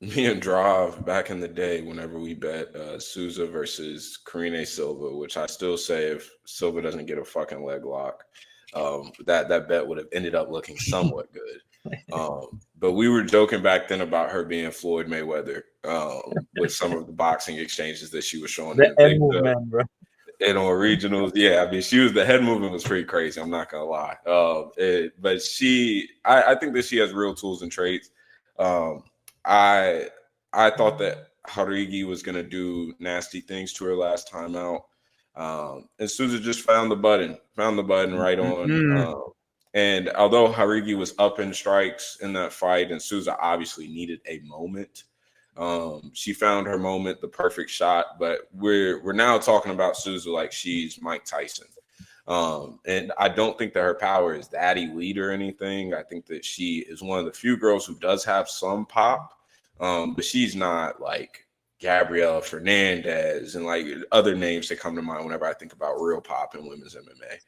Speaker 3: me and Dravy back in the day, whenever we bet Souza versus Karine Silva, which I still say if Silva doesn't get a fucking leg lock, that bet would have ended up looking somewhat good. But we were joking back then about her being Floyd Mayweather with some of the boxing exchanges that she was showing.
Speaker 2: The head movement, bro.
Speaker 3: And on regionals, yeah, I mean, the head movement was pretty crazy. I'm not gonna lie. But I think that she has real tools and traits. I thought that Rodrigues was gonna do nasty things to her last time out, and Souza just found the button right on. And although Rodrigues was up in strikes in that fight, and Souza obviously needed a moment, she found her moment, the perfect shot. But we're now talking about Souza like she's Mike Tyson. And I don't think that her power is that elite or anything. I think that she is one of the few girls who does have some pop, but she's not like Gabriela Fernandez and like other names that come to mind whenever I think about real pop in women's MMA.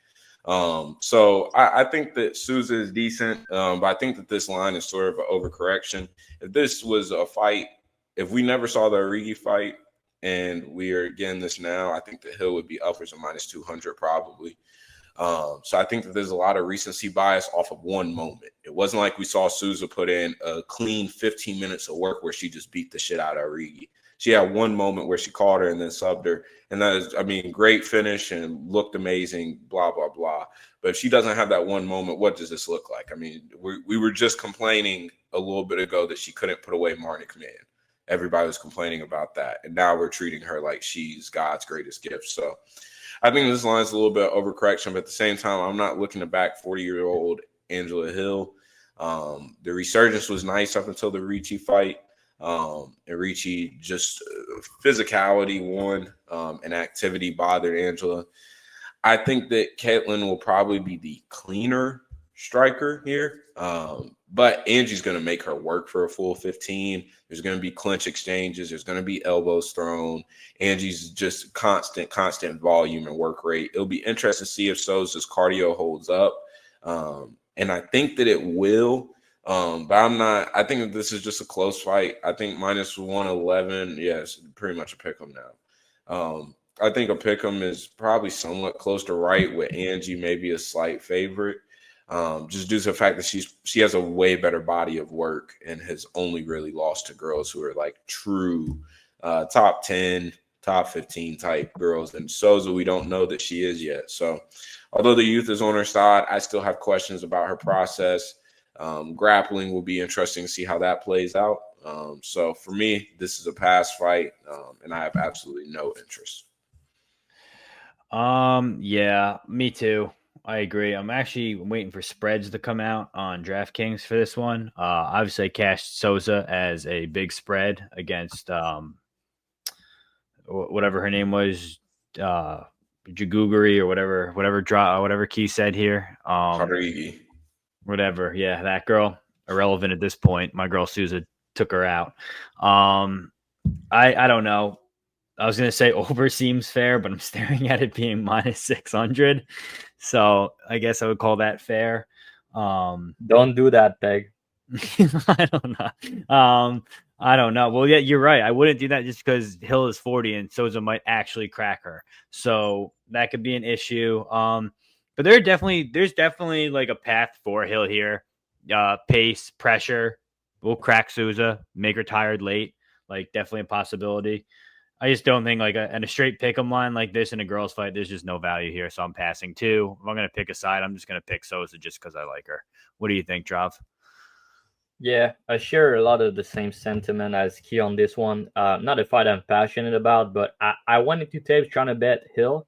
Speaker 3: So I think that Souza is decent, but I think that this line is sort of an overcorrection. If this was a fight, if we never saw the Origi fight and we are getting this now, I think the Hill would be upwards of -200 probably. So I think that there's a lot of recency bias off of one moment. It wasn't like we saw Souza put in a clean 15 minutes of work where she just beat the shit out of Origi. She had one moment where she caught her and then subbed her. And that is, I mean, great finish and looked amazing, blah, blah, blah. But if she doesn't have that one moment, what does this look like? I mean, we were just complaining a little bit ago that she couldn't put away Marnik Man. Everybody was complaining about that. And now we're treating her like she's God's greatest gift. So I think this line's a little bit of overcorrection. But at the same time, I'm not looking to back 40-year-old Angela Hill. The resurgence was nice up until the Ricci fight. And Ricci just physicality won, and activity bothered Angela. I think that Caitlin will probably be the cleaner striker here, but Angie's going to make her work for a full 15. There's going to be clinch exchanges. There's going to be elbows thrown. Angie's just constant volume and work rate. It'll be interesting to see if Souza's cardio holds up, and I think that it will. But I'm not. I think that this is just a close fight. I think -111. Yes, pretty much a pick 'em now. I think a pick 'em is probably somewhat close to right, with Angie maybe a slight favorite. Just due to the fact that she has a way better body of work and has only really lost to girls who are like true top 10, top 15 type girls. And Souza, we don't know that she is yet. So although the youth is on her side, I still have questions about her process. Grappling will be interesting to see how that plays out. So for me, this is a pass fight, and I have absolutely no interest.
Speaker 1: Yeah, me too. I agree. I'm waiting for spreads to come out on DraftKings for this one. Obviously I cashed Souza as a big spread against whatever her name was, Jaguguri or whatever Key said here. Whatever. Yeah, that girl. Irrelevant at this point. My girl Souza took her out. I don't know. I was going to say over seems fair, but I'm staring at it being -600. So I guess I would call that fair.
Speaker 2: Don't do that, Peg.
Speaker 1: I don't know. I don't know. Well, yeah, you're right. I wouldn't do that just because Hill is 40 and Souza might actually crack her. So that could be an issue. But there's definitely like a path for Hill here. Pace, pressure, will crack Souza, make her tired late. Like definitely a possibility. I just don't think like a straight pick 'em line like this in a girls fight, there's just no value here. So I'm passing too. If I'm going to pick a side, I'm just going to pick Souza just because I like her. What do you think, Drav?
Speaker 2: Yeah, I share a lot of the same sentiment as Key on this one. Not a fight I'm passionate about, but I went into tapes trying to bet Hill.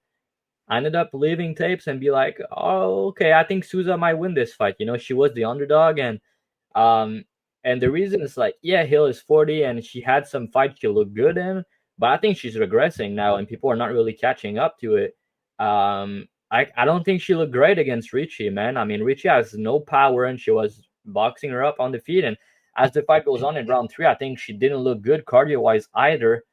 Speaker 2: I ended up leaving tapes and be like, oh, okay, I think Souza might win this fight. You know, she was the underdog, and the reason is like, yeah, Hill is 40 and she had some fights she looked good in, but I think she's regressing now and people are not really catching up to it. I don't think she looked great against Ricci, man. I mean, Ricci has no power and she was boxing her up on the feet. And as the fight goes on in round 3, I think she didn't look good cardio-wise either.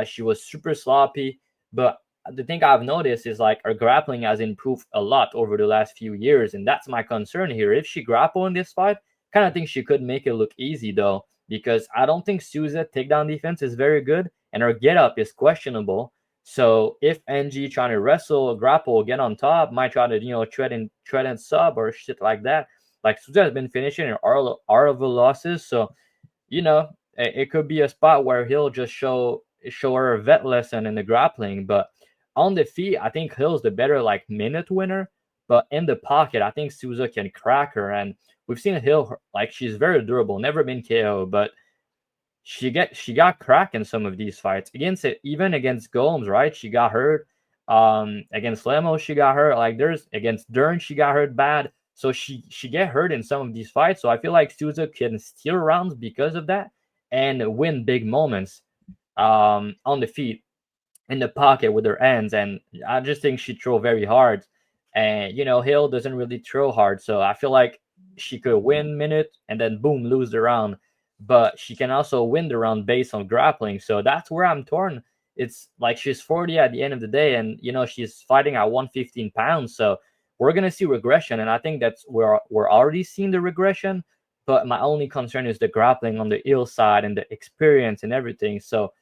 Speaker 2: She was super sloppy. But the thing I've noticed is like her grappling has improved a lot over the last few years. And that's my concern here. If she grapple in this fight, kind of think she could make it look easy though, because I don't think Souza takedown defense is very good and her get up is questionable. So if NG trying to wrestle, grapple, get on top, might try to, you know, tread and sub or shit like that. Like Souza has been finishing in all of the losses. So, you know, it could be a spot where he'll just show her a vet lesson in the grappling. But on the feet, I think Hill's the better like minute winner. But in the pocket, I think Souza can crack her. And we've seen Hill, like she's very durable, never been KO, but she got cracked in some of these fights even against Gomes, right? She got hurt. Against Lemos, she got hurt. Like there's against Dern, she got hurt bad. So she get hurt in some of these fights. So I feel like Souza can steal rounds because of that and win big moments on the feet, in the pocket with her hands. And I just think she throw very hard. And, you know, Hill doesn't really throw hard. So I feel like she could win minute and then boom, lose the round. But she can also win the round based on grappling. So that's where I'm torn. It's like she's 40 at the end of the day, and, you know, she's fighting at 115 pounds. So we're going to see regression. And I think that's where we're already seeing the regression. But my only concern is the grappling on the Hill side and the experience and everything. So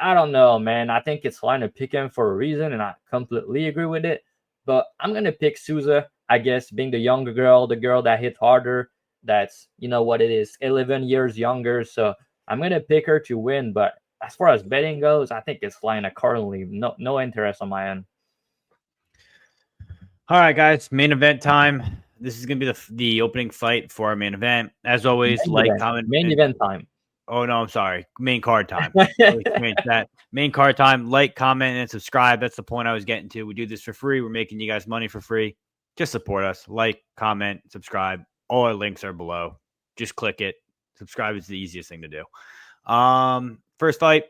Speaker 2: I don't know, man. I think it's fine to pick him for a reason, and I completely agree with it. But I'm going to pick Souza, I guess, being the younger girl, the girl that hit harder. That's, you know what it is, 11 years younger. So I'm going to pick her to win. But as far as betting goes, I think it's flying accordingly. No interest on my end.
Speaker 1: All right, guys, main event time. This is going to be the opening fight for our main event. As always, comment.
Speaker 2: Main event time.
Speaker 1: Oh, no, I'm sorry. Main card time. That. Main card time. Like, comment, and subscribe. That's the point I was getting to. We do this for free. We're making you guys money for free. Just support us. Like, comment, subscribe. All our links are below. Just click it. Subscribe is the easiest thing to do. First fight,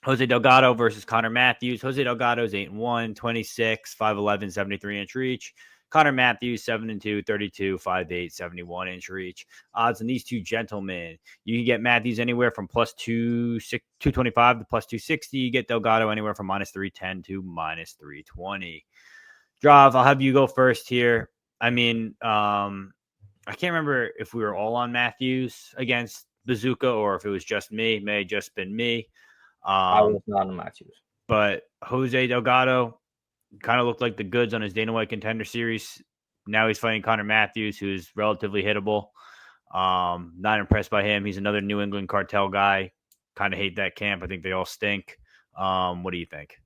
Speaker 1: Jose Delgado versus Connor Matthews. Jose Delgado is 8-1, 26, 5'11", 73-inch reach. Connor Matthews, 7-2, 32, 5'8", 71-inch reach. Odds on these two gentlemen. You can get Matthews anywhere from plus 225 to plus 260. You get Delgado anywhere from minus 310 to minus 320. Drav, I'll have you go first here. I mean, I can't remember if we were all on Matthews against Bazooka or if it was just me. It may have just been me.
Speaker 2: I was not on Matthews. But
Speaker 1: Jose Delgado kind of looked like the goods on his Dana White Contender Series. Now he's fighting Connor Matthews, who's relatively hittable. Not impressed by him. He's another New England cartel guy. Kind of hate that camp. I think they all stink. What do you think?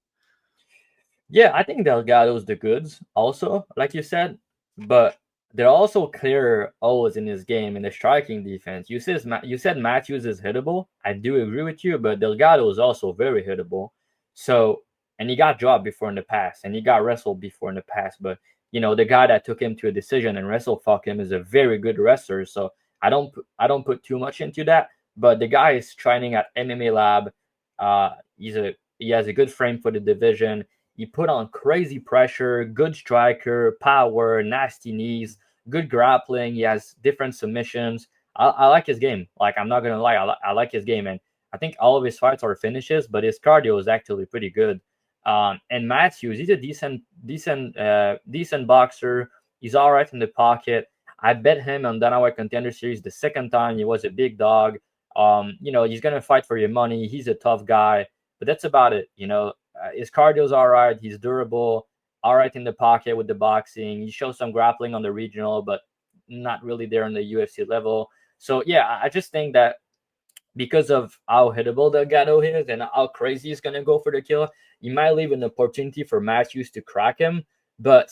Speaker 2: Yeah, I think Delgado's the goods also, like you said. But there are also clear O's in his game in the striking defense. You said Matthews is hittable. I do agree with you, but Delgado is also very hittable. So, and he got dropped before in the past, and he got wrestled before in the past. But, you know, the guy that took him to a decision and fuck him is a very good wrestler. So I don't put too much into that. But the guy is training at MMA Lab. He has a good frame for the division. He put on crazy pressure, good striker, power, nasty knees, good grappling. He has different submissions. I like his game. Like, I'm not going to lie. I like his game. And I think all of his fights are finishes, but his cardio is actually pretty good. And Matthews, he's a decent boxer. He's all right in the pocket. I bet him on Dana White Contender Series the second time. He was a big dog. You know, he's going to fight for your money. He's a tough guy, but that's about it. You know, his cardio's all right. He's durable, all right in the pocket with the boxing. He shows some grappling on the regional, but not really there on the UFC level. So, yeah, I just think that because of how hittable Delgado is and how crazy he's going to go for the kill, he might leave an opportunity for Matthews to crack him. But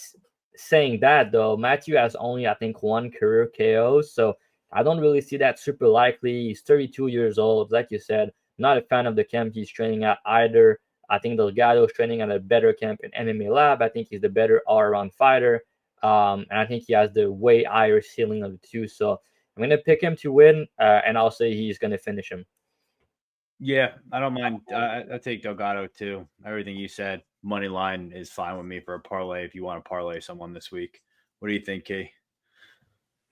Speaker 2: saying that, though, Matthew has only, I think, one career KO. So I don't really see that super likely. He's 32 years old. Like you said, not a fan of the camp he's training at either. I think Delgado is training at a better camp in MMA Lab. I think he's the better all-around fighter. And I think he has the way higher ceiling of the two. So I'm going to pick him to win, and I'll say he's going to finish him.
Speaker 1: Yeah, I don't mind. I take Delgado too. Everything you said, money line is fine with me for a parlay if you want to parlay someone this week. What do you think, Key?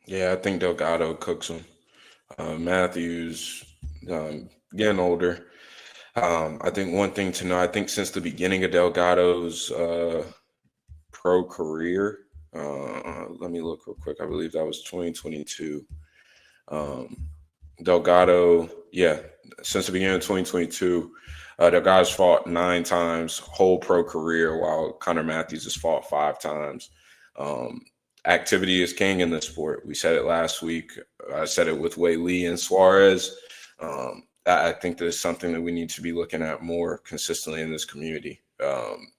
Speaker 3: Yeah, I think Delgado cooks him. Matthews, getting older. I think one thing to know, I think since the beginning of Delgado's pro career, let me look real quick. I believe that was 2022. Delgado, yeah, since the beginning of 2022, Delgado's fought 9 times, whole pro career, while Connor Matthews has fought 5 times. Activity is king in the sport. We said it last week. I said it with Wei Lee and Suarez. I think that is something that we need to be looking at more consistently in this community.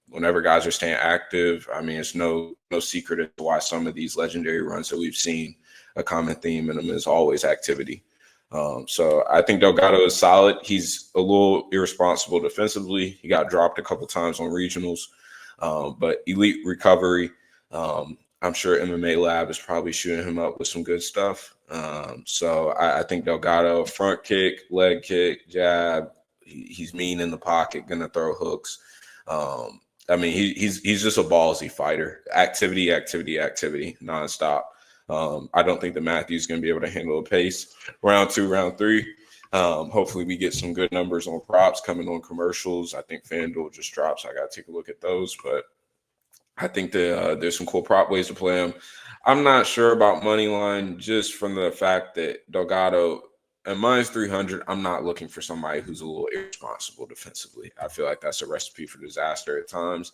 Speaker 3: Whenever guys are staying active, I mean, it's no secret as to why some of these legendary runs that we've seen, a common theme in them is always activity. So I think Delgado is solid. He's a little irresponsible defensively. He got dropped a couple times on regionals, but elite recovery. I'm sure MMA Lab is probably shooting him up with some good stuff. So I think Delgado, front kick, leg kick, jab. He's mean in the pocket, gonna throw hooks. I mean, he's just a ballsy fighter. Activity, nonstop. I don't think that Matthew's going to be able to handle the pace. Round 2, round 3. Hopefully we get some good numbers on props coming on commercials. I think FanDuel just drops. I got to take a look at those, but I think that there's some cool prop ways to play him. I'm not sure about money line just from the fact that Delgado at -300, I'm not looking for somebody who's a little irresponsible defensively. I feel like that's a recipe for disaster at times.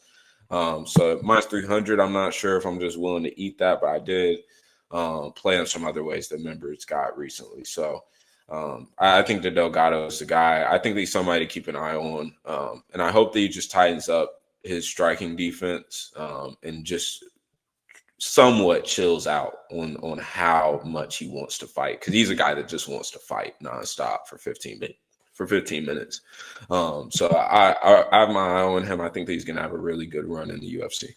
Speaker 3: So at -300, I'm not sure if I'm just willing to eat that, but I did play him some other ways that members got recently. So I think that Delgado is the guy. I think that he's somebody to keep an eye on. And I hope that he just tightens up his striking defense and just somewhat chills out on how much he wants to fight, because he's a guy that just wants to fight nonstop for 15 minutes. So I have my eye on him. I think that he's going to have a really good run in the UFC.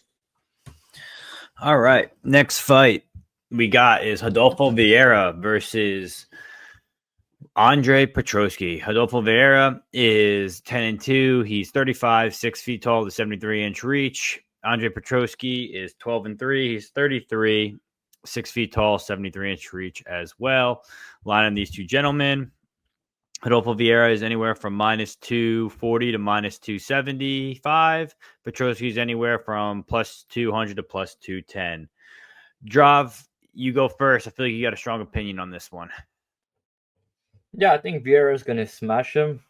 Speaker 1: All right, next fight we got is Rodolfo Vieira versus Andre Petroski. Rodolfo Vieira is 10-2. He's 35, 6 feet tall, with a 73-inch reach. Andre Petroski is 12-3. He's 33, 6 feet tall, 73-inch reach as well. Lining these two gentlemen, Rodolfo Vieira is anywhere from -240 to -275. Petroski is anywhere from +200 to +210. Drav, you go first. I feel like you got a strong opinion on this one.
Speaker 2: Yeah, I think Vieira is going to smash him.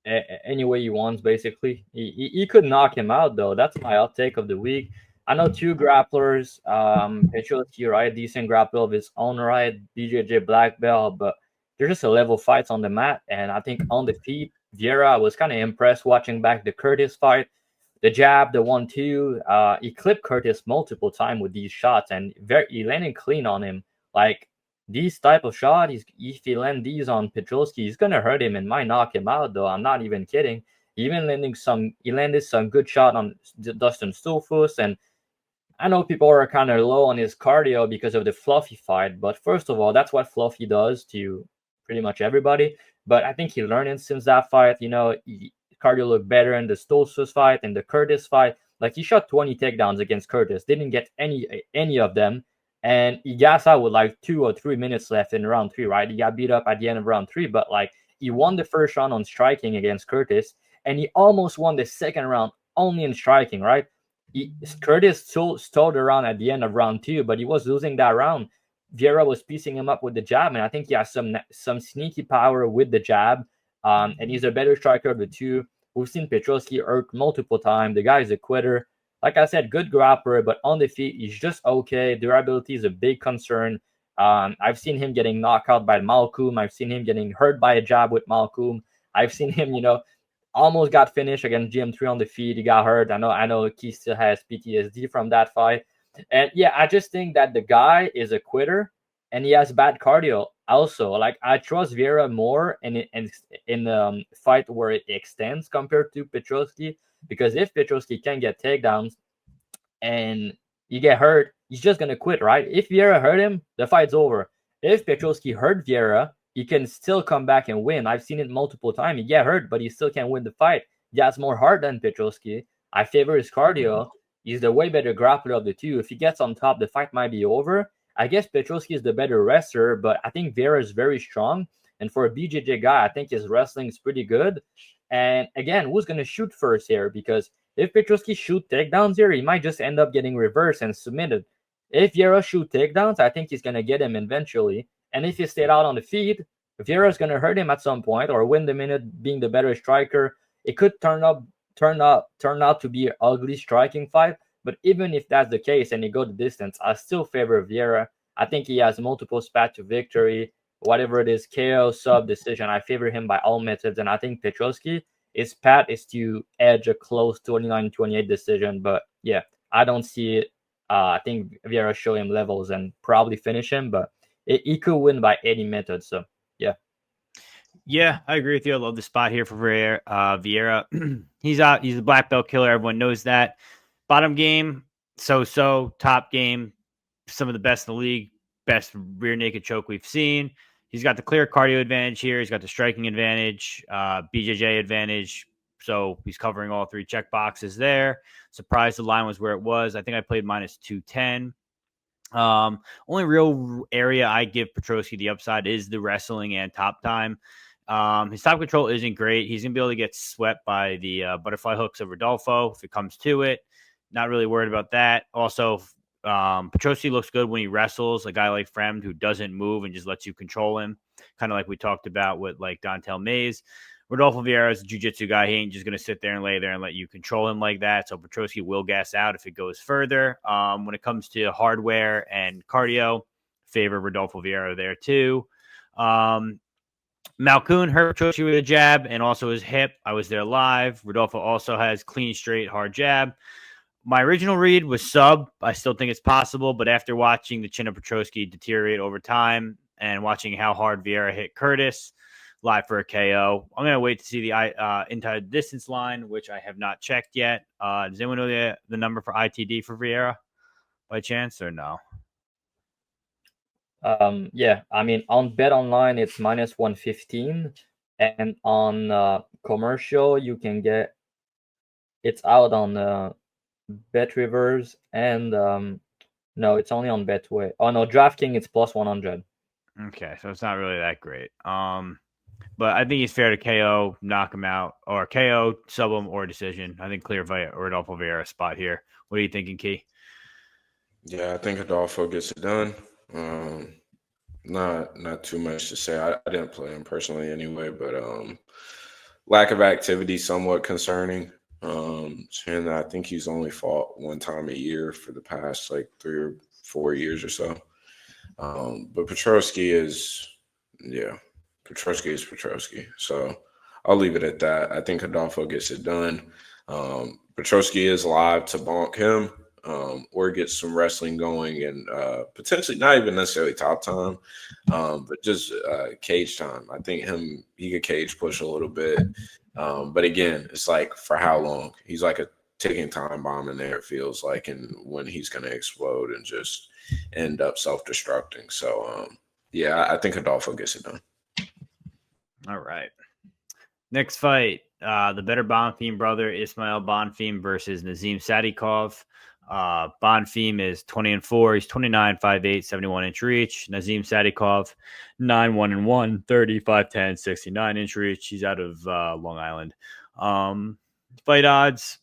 Speaker 2: Any way he wants, basically. He could knock him out, though. That's my outtake of the week. I know two grapplers. Petroski, right? Decent grappler of his own right. BJJ black belt, but they're just a level fights on the mat. And I think on the feet, Vieira, I was kind of impressed watching back the Curtis fight. The jab, the 1-2. He clipped Curtis multiple times with these shots, and he landed clean on him. Like, these type of shot, if he land these on Petroski, he's gonna hurt him and might knock him out. Though I'm not even kidding. He landed some good shot on Dustin Stolfus, and I know people are kind of low on his cardio because of the Fluffy fight. But first of all, that's what Fluffy does to pretty much everybody. But I think he learned it since that fight. Cardio looked better in the Stolfus fight and the Curtis fight. Like, he shot 20 takedowns against Curtis, didn't get any of them. And he gas out with like 2 or 3 minutes left in round 3, right? He got beat up at the end of round 3, but like, he won the first round on striking against Curtis, and he almost won the second round only in striking, right? Curtis stalled around at the end of round 2, but he was losing that round. Vieira was piecing him up with the jab, and I think he has some sneaky power with the jab, and he's a better striker of the two. We've seen Petroski irk multiple times. The guy is a quitter. Like I said, good grappler, but on the feet, he's just okay. Durability is a big concern. I've seen him getting knocked out by Malcolm. I've seen him getting hurt by a jab with Malcolm. I've seen him, almost got finished against GM3 on the feet. He got hurt. I know Key still has PTSD from that fight. And yeah, I just think that the guy is a quitter and he has bad cardio also. Like, I trust Vieira more in fight where it extends compared to Petroski. Because if Petroski can get takedowns and you get hurt, he's just going to quit, right? If Vieira hurt him, the fight's over. If Petroski hurt Vieira, he can still come back and win. I've seen it multiple times. He get hurt, but he still can win the fight. He has more heart than Petroski. I favor his cardio. He's the way better grappler of the two. If he gets on top, the fight might be over. I guess Petroski is the better wrestler, but I think Vieira is very strong. And for a BJJ guy, I think his wrestling is pretty good. And again, who's going to shoot first here? Because if Petroski shoot takedowns here, he might just end up getting reversed and submitted. If Vieira shoot takedowns, I think he's going to get him eventually. And if he stayed out on the feet, Vieira is going to hurt him at some point or win the minute being the better striker. It could turn out to be an ugly striking fight. But even if that's the case and he go the distance, I still favor Vieira. I think he has multiple paths to victory. Whatever it is, KO, sub, decision, I favor him by all methods. And I think Petroski, his path is to edge a close 29-28 decision. But yeah, I don't see it. I think Vieira show him levels and probably finish him, but he could win by any method. So yeah.
Speaker 1: Yeah, I agree with you. I love the spot here for Vieira. He's out. He's a black belt killer. Everyone knows that. Bottom game, so top game, some of the best in the league, best rear naked choke we've seen. He's got the clear cardio advantage here. He's got the striking advantage, BJJ advantage. So he's covering all three check boxes there. Surprised the line was where it was. I think I played minus 210. Only real area I give Petroski the upside is the wrestling and top time. His top control isn't great. He's going to be able to get swept by the butterfly hooks of Rodolfo if it comes to it. Not really worried about that. Also, Petroski looks good when he wrestles. A guy like Fremd who doesn't move and just lets you control him, kind of like we talked about with like Dontel Mays. Rodolfo Vieira is a jiu-jitsu guy. He ain't just going to sit there and lay there and let you control him like that. So Petroski will gas out if it goes further. When it comes to hardware and cardio, favor Rodolfo Vieira there too. Malkoun hurt Petroski with a jab and also his hip. I was there live. Rodolfo also has clean, straight, hard jab. My original read was sub. I still think it's possible, but after watching the chin of Petroski deteriorate over time and watching how hard Vieira hit Curtis live for a KO, I'm going to wait to see the entire distance line, which I have not checked yet. Does anyone know the number for ITD for Vieira by chance or no?
Speaker 2: Yeah, I mean, on Bet Online, it's minus 115. And on commercial, you can get it's out on Bet Rivers and no, it's only on Betway. Oh no, DraftKings it's plus 100.
Speaker 1: Okay, so it's not really that great. But I think he's fair to KO, knock him out, or KO, sub him, or decision. I think clear Rodolfo Vieira spot here. What are you thinking, Key?
Speaker 3: Yeah, I think Rodolfo gets it done. Not too much to say. I didn't play him personally anyway, but lack of activity somewhat concerning. And I think he's only fought one time a year for the past like 3 or 4 years or so. But Petroski is Petroski. So I'll leave it at that. I think Rodolfo gets it done. Petroski is live to bonk him or get some wrestling going and potentially not even necessarily top time, but just cage time. I think he could cage push a little bit. But again, it's like for how long? He's like a ticking time bomb in there, it feels like, and when he's going to explode and just end up self-destructing. So, yeah, I think Rodolfo gets it done.
Speaker 1: All right. Next fight, the better Bonfim brother, Ismail Bonfim versus Nazim Sadykhov. Bonfim is 20-4. He's 29, 5'8", 71-inch reach. Nazim Sadykhov, 9-1-1, 30, 5'10", 69-inch reach. He's out of Long Island. Fight odds,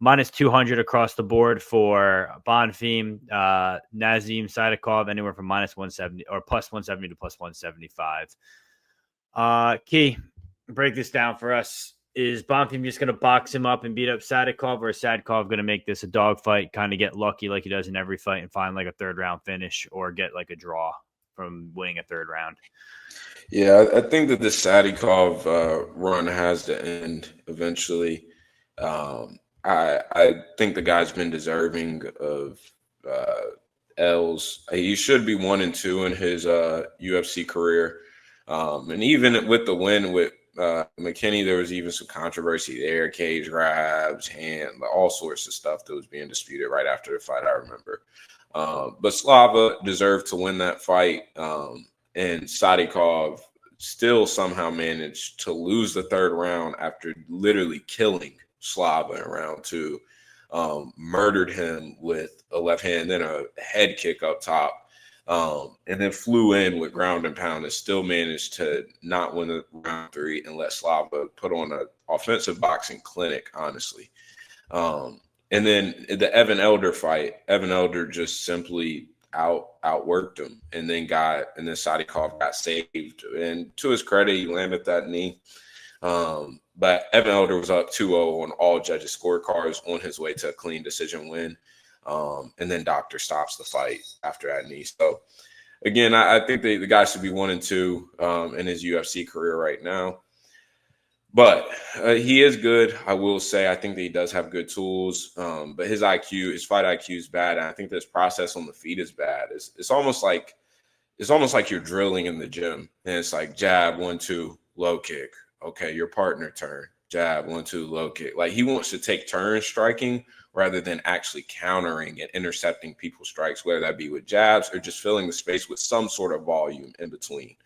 Speaker 1: minus 200 across the board for Bonfim. Nazim Sadykhov, anywhere from minus 170 or plus 170 to plus 175. Key, break this down for us. Is Bonfim just going to box him up and beat up Sadykhov, or is Sadykhov going to make this a dog fight, kind of get lucky like he does in every fight and find like a third round finish or get like a draw from winning a third round?
Speaker 3: Yeah, I think that the Sadykhov run has to end eventually. I think the guy's been deserving of L's. He should be 1-2 in his UFC career. And even with the win with McKinney, there was even some controversy there, cage grabs, hand, all sorts of stuff that was being disputed right after the fight, I remember. But Slava deserved to win that fight. And Sadykhov still somehow managed to lose the third round after literally killing Slava in round 2. Murdered him with a left hand, then a head kick up top. And then flew in with ground and pound and still managed to not win the round 3 and let Slava put on an offensive boxing clinic, honestly. And then the Evan Elder fight, Evan Elder just simply outworked him, and then Sadykhov got saved. And to his credit, he landed that knee. But Evan Elder was up 2-0 on all judges' scorecards on his way to a clean decision win. And then Doctor stops the fight after that knee. So, again, I think the guy should be 1-2 in his UFC career right now. But he is good, I will say. I think that he does have good tools. But his fight IQ is bad. And I think this process on the feet is bad. It's almost like you're drilling in the gym. And it's like jab, 1-2, low kick. Okay, your partner turn. jab, 1-2, low kick. Like, he wants to take turns striking rather than actually countering and intercepting people's strikes, whether that be with jabs or just filling the space with some sort of volume in between.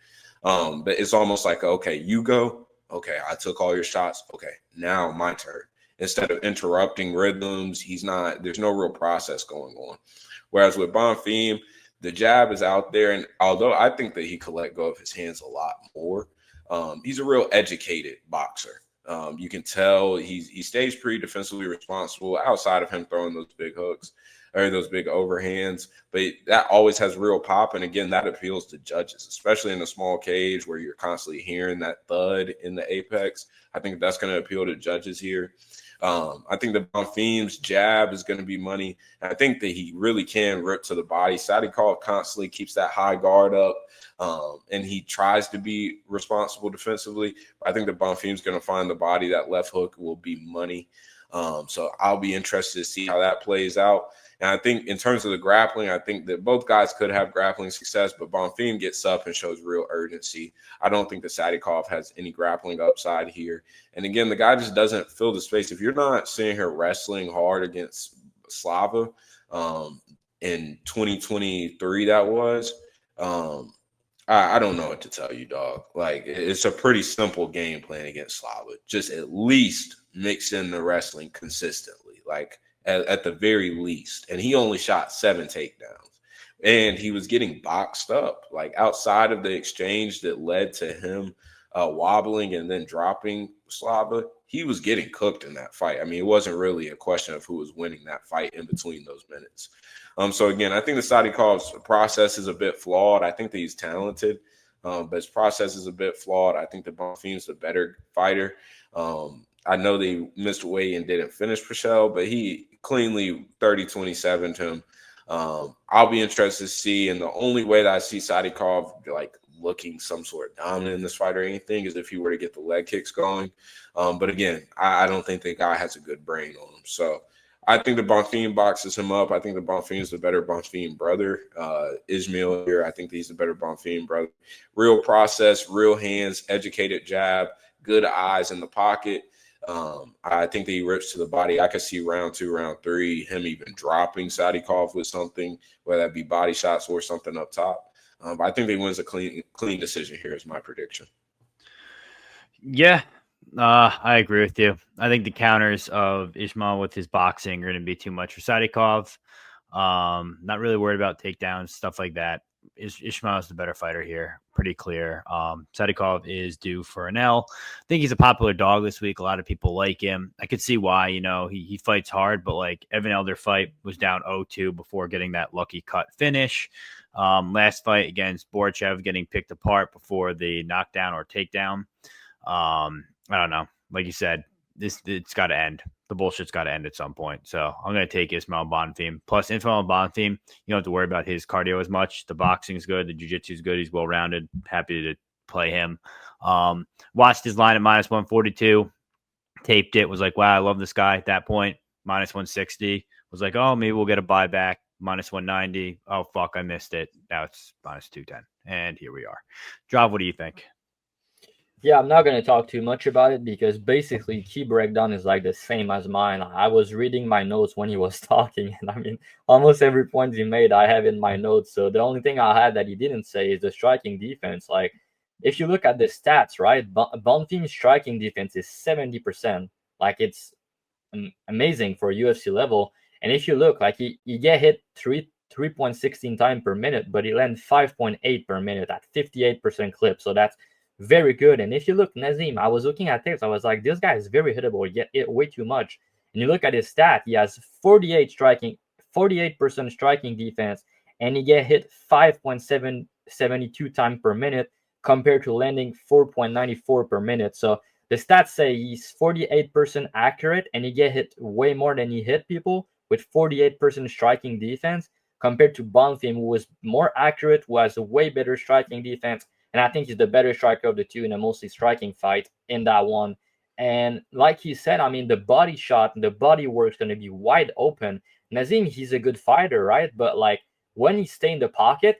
Speaker 3: But it's almost like, okay, you go. Okay, I took all your shots. Okay, now my turn. Instead of interrupting rhythms, there's no real process going on. Whereas with Bonfim, the jab is out there. And although I think that he could let go of his hands a lot more, he's a real educated boxer. You can tell he stays pretty defensively responsible outside of him throwing those big hooks or those big overhands. But that always has real pop. And again, that appeals to judges, especially in a small cage where you're constantly hearing that thud in the apex. I think that's going to appeal to judges here. I think the Bonfim's jab is going to be money. And I think that he really can rip to the body. Sadykhov constantly keeps that high guard up, and he tries to be responsible defensively. I think the Bonfim's going to find the body. That left hook will be money. So I'll be interested to see how that plays out. And I think in terms of the grappling, I think that both guys could have grappling success, but Bonfim gets up and shows real urgency. I don't think that Sadykhov has any grappling upside here. And again, the guy just doesn't fill the space. If you're not seeing her wrestling hard against Slava in 2023, that was, I don't know what to tell you, dog. Like, it's a pretty simple game plan against Slava. Just at least mix in the wrestling consistently. Like, at the very least. And he only shot 7 takedowns. And he was getting boxed up. Like, outside of the exchange that led to him wobbling and then dropping Slava, he was getting cooked in that fight. I mean, it wasn't really a question of who was winning that fight in between those minutes. So, again, I think the Sadykhov's process is a bit flawed. I think that he's talented, but his process is a bit flawed. I think that Bonfim's the better fighter. I know they missed weight and didn't finish Pichel, but he cleanly 30-27 to him. I'll be interested to see, and the only way that I see Sadykhov like looking some sort of dominant in this fight or anything is if he were to get the leg kicks going. But again, I don't think the guy has a good brain on him. So I think the Bonfim boxes him up. I think the Bonfim is the better Bonfim brother. Ismail here, I think he's the better Bonfim brother. Real process, real hands, educated jab, good eyes in the pocket. I think that he rips to the body. I could see round 2, round 3, him even dropping Sadykhov with something, whether that be body shots or something up top. But I think he wins a clean decision here is my prediction.
Speaker 1: Yeah, I agree with you. I think the counters of Ismail with his boxing are going to be too much for Sadykhov. Not really worried about takedowns, stuff like that. Ismail is the better fighter here. Pretty clear. Sadykhov is due for an L. I think he's a popular dog this week. A lot of people like him. I could see why, he fights hard, but like Evan Elder fight was down 0-2 before getting that lucky cut finish. Last fight against Borchev getting picked apart before the knockdown or takedown. I don't know. Like you said, it's got to end. The bullshit's got to end at some point. So I'm going to take Ismail Bonfim. Plus, Ismail Bonfim, you don't have to worry about his cardio as much. The boxing's good. The jiu-jitsu's good. He's well-rounded. Happy to play him. Watched his line at -142. Taped it. Was like, wow, I love this guy. At that point, -160. Was like, oh, maybe we'll get a buyback. -190. Oh, fuck, I missed it. Now it's -210. And here we are. Dravhy, what do you think?
Speaker 2: Yeah, I'm not going to talk too much about it because basically key breakdown is like the same as mine. I was reading my notes when he was talking, and I mean, almost every point he made, I have in my notes. So the only thing I had that he didn't say is the striking defense. Like, if you look at the stats, right, Bonfim's striking defense is 70%. Like, it's amazing for UFC level. And if you look, like, he get hit 3.16 times per minute, but he lands 5.8 per minute at 58% clip. So that's very good. And if you look, Nazim, I was looking at tapes. I was like, this guy is very hittable. He get hit way too much. And you look at his stat, he has 48% striking defense, and he get hit 5.72 times per minute compared to landing 4.94 per minute. So the stats say he's 48% accurate, and he get hit way more than he hit people with 48% striking defense compared to Bonfim, who was more accurate, who has a way better striking defense. And I think he's the better striker of the two in a mostly striking fight in that one. And like he said, I mean, the body shot, the body work is going to be wide open. Nazim, he's a good fighter, right? But like when he stay in the pocket,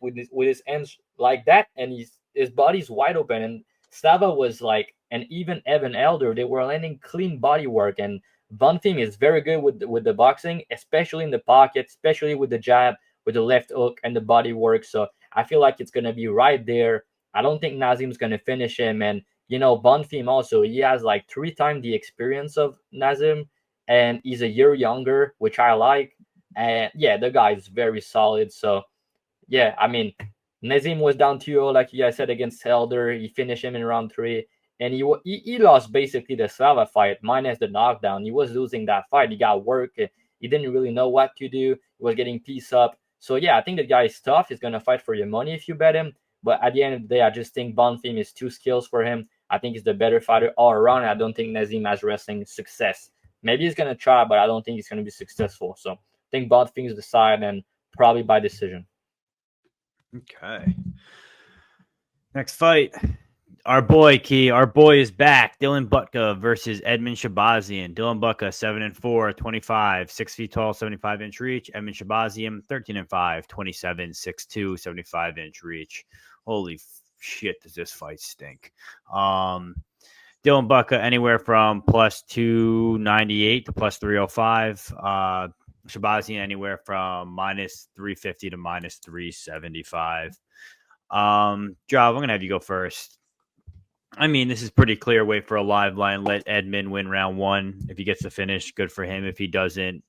Speaker 2: with his hands like that, and his body's wide open. And Slava was like and even Evan Elder, they were landing clean body work. And Bonfim is very good with the boxing, especially in the pocket, especially with the jab, with the left hook and the body work. So I feel like it's gonna be right there. I don't think Nazim's gonna finish him. And Bonfim also, he has like 3 times the experience of Nazim, and he's a year younger, which I like. And yeah, the guy is very solid. So yeah, I mean, Nazim was down 2-0, like you guys said, against Elder. He finished him in round 3. And he lost basically the Slava fight minus the knockdown. He was losing that fight. He got work. He didn't really know what to do. He was getting pieced up. So yeah, I think the guy is tough. He's going to fight for your money if you bet him. But at the end of the day, I just think Bonfim is too skills for him. I think he's the better fighter all around. I don't think Nazim has wrestling success. Maybe he's going to try, but I don't think he's going to be successful. So I think Bonfim is the side, and probably by decision.
Speaker 1: Okay. Next fight. Our boy, Key. Our boy is back. Dylan Budka versus Edmund Shabazyan. Dylan Budka, 7-4, 25, 6 feet tall, 75-inch reach. Edmund Shabazyan, 13-5, 27, 6'2", 75-inch reach. Holy shit, does this fight stink. Dylan Budka, anywhere from plus 298 to plus 305. Shabazyan, anywhere from minus 350 to minus 375. Drav, I'm going to have you go first. I mean, this is pretty clear way for a live line. Let Edmund win round 1. If he gets the finish, good for him. If he doesn't,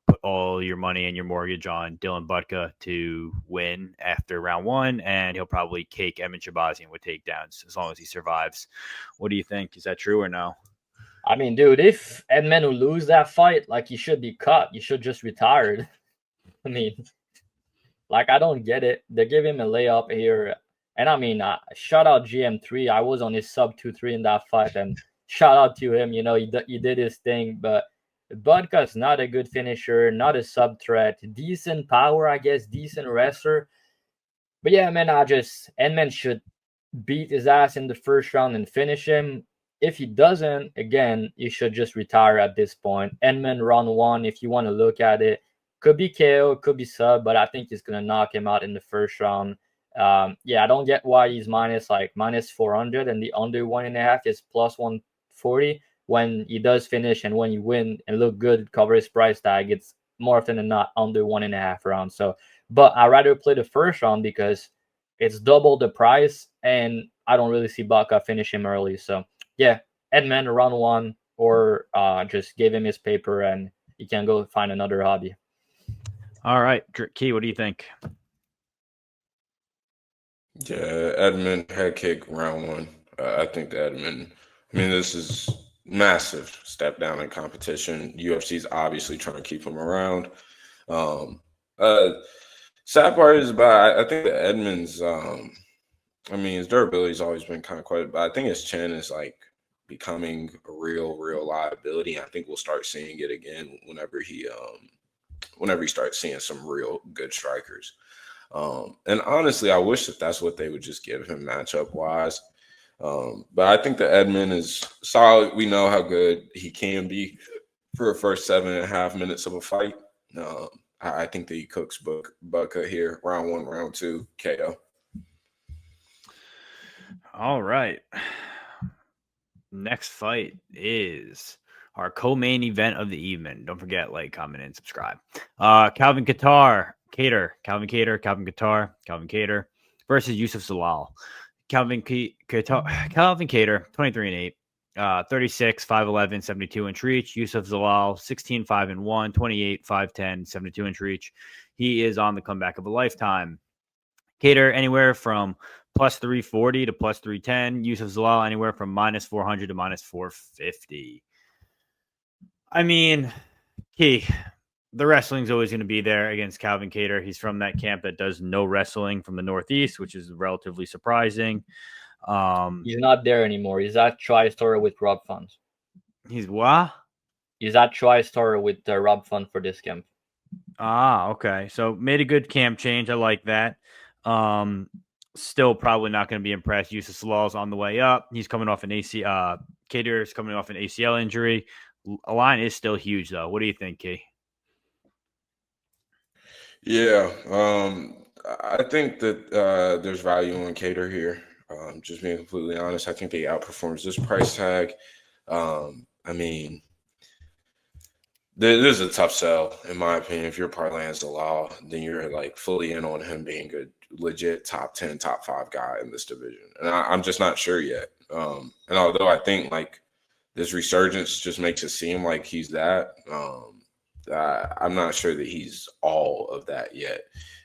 Speaker 1: put all your money and your mortgage on Dylan Budka to win after round 1, and he'll probably cake Edmund Shabazyan with takedowns as long as he survives. What do you think? Is that true or no?
Speaker 2: I mean, dude, if Edmund will lose that fight, like, he should be cut. He should just retire. I mean, like, I don't get it. They give him a layup here. And I mean, shout out GM3. I was on his sub 2-3 in that fight, and shout out to him. He did his thing, but Budka's not a good finisher, not a sub threat, decent power, I guess, decent wrestler. But yeah, man, Edmund should beat his ass in the first round and finish him. If he doesn't, again, you should just retire at this point. Edmund round 1, if you want to look at it, could be KO, could be sub, but I think he's gonna knock him out in the first round. Yeah, I don't get why he's minus 400 and the under 1.5 is plus 140 when he does finish, and when you win and look good, cover his price tag, it's more often than not under 1.5 rounds. So, but I'd rather play the first round because it's double the price, and I don't really see Budka finish him early. So yeah, Edmund round 1, or just give him his paper and he can go find another hobby. All
Speaker 1: right, Key, what do you think?
Speaker 3: Yeah, Edmund head kick round 1. I think the Edmund. I mean, this is massive step down in competition. UFC's obviously trying to keep him around. Sad part is about I think the Edmund's. I mean, his durability's always been kind of quite, but I think his chin is like becoming a real liability. I think we'll start seeing it again whenever he starts seeing some real good strikers. And honestly, I wish that's what they would just give him matchup wise. But I think the Edmund is solid. We know how good he can be for the first 7.5 minutes of a fight. I think that he cooks Budka here, round 1, round 2, KO.
Speaker 1: All right. Next fight is our co-main event of the evening. Don't forget, like, comment, and subscribe. Calvin Kattar versus Yusuf Zalal. Calvin Kattar, 23-8, 36, 5'11", 72-inch reach. Yusuf Zalal, 16, 5-1, 28, 5'10", 72-inch reach. He is on the comeback of a lifetime. Kattar anywhere from plus 340 to plus 310. Yusuf Zalal anywhere from minus 400 to minus 450. I mean, Key, the wrestling's always going to be there against Calvin Kattar. He's from that camp that does no wrestling from the Northeast, which is relatively surprising.
Speaker 2: He's not there anymore. He's at TriStar with Rob Fund.
Speaker 1: He's what?
Speaker 2: He's at TriStar with Rob Fund for this camp.
Speaker 1: Ah, okay. So made a good camp change. I like that. Still probably not going to be impressed. Yusuf Zalal's on the way up. He's coming off an ACL. Kattar is coming off an ACL injury. A line is still huge, though. What do you think, Key?
Speaker 3: Yeah, I think that there's value in Kattar here. Just being completely honest, I think he outperforms this price tag. I mean, this is a tough sell, in my opinion. If you're parlaying Zalal, then you're like fully in on him being a legit top 10, top 5 guy in this division. And I'm just not sure yet. And although I think like this resurgence just makes it seem like he's that, I'm not sure that he's all of that yet.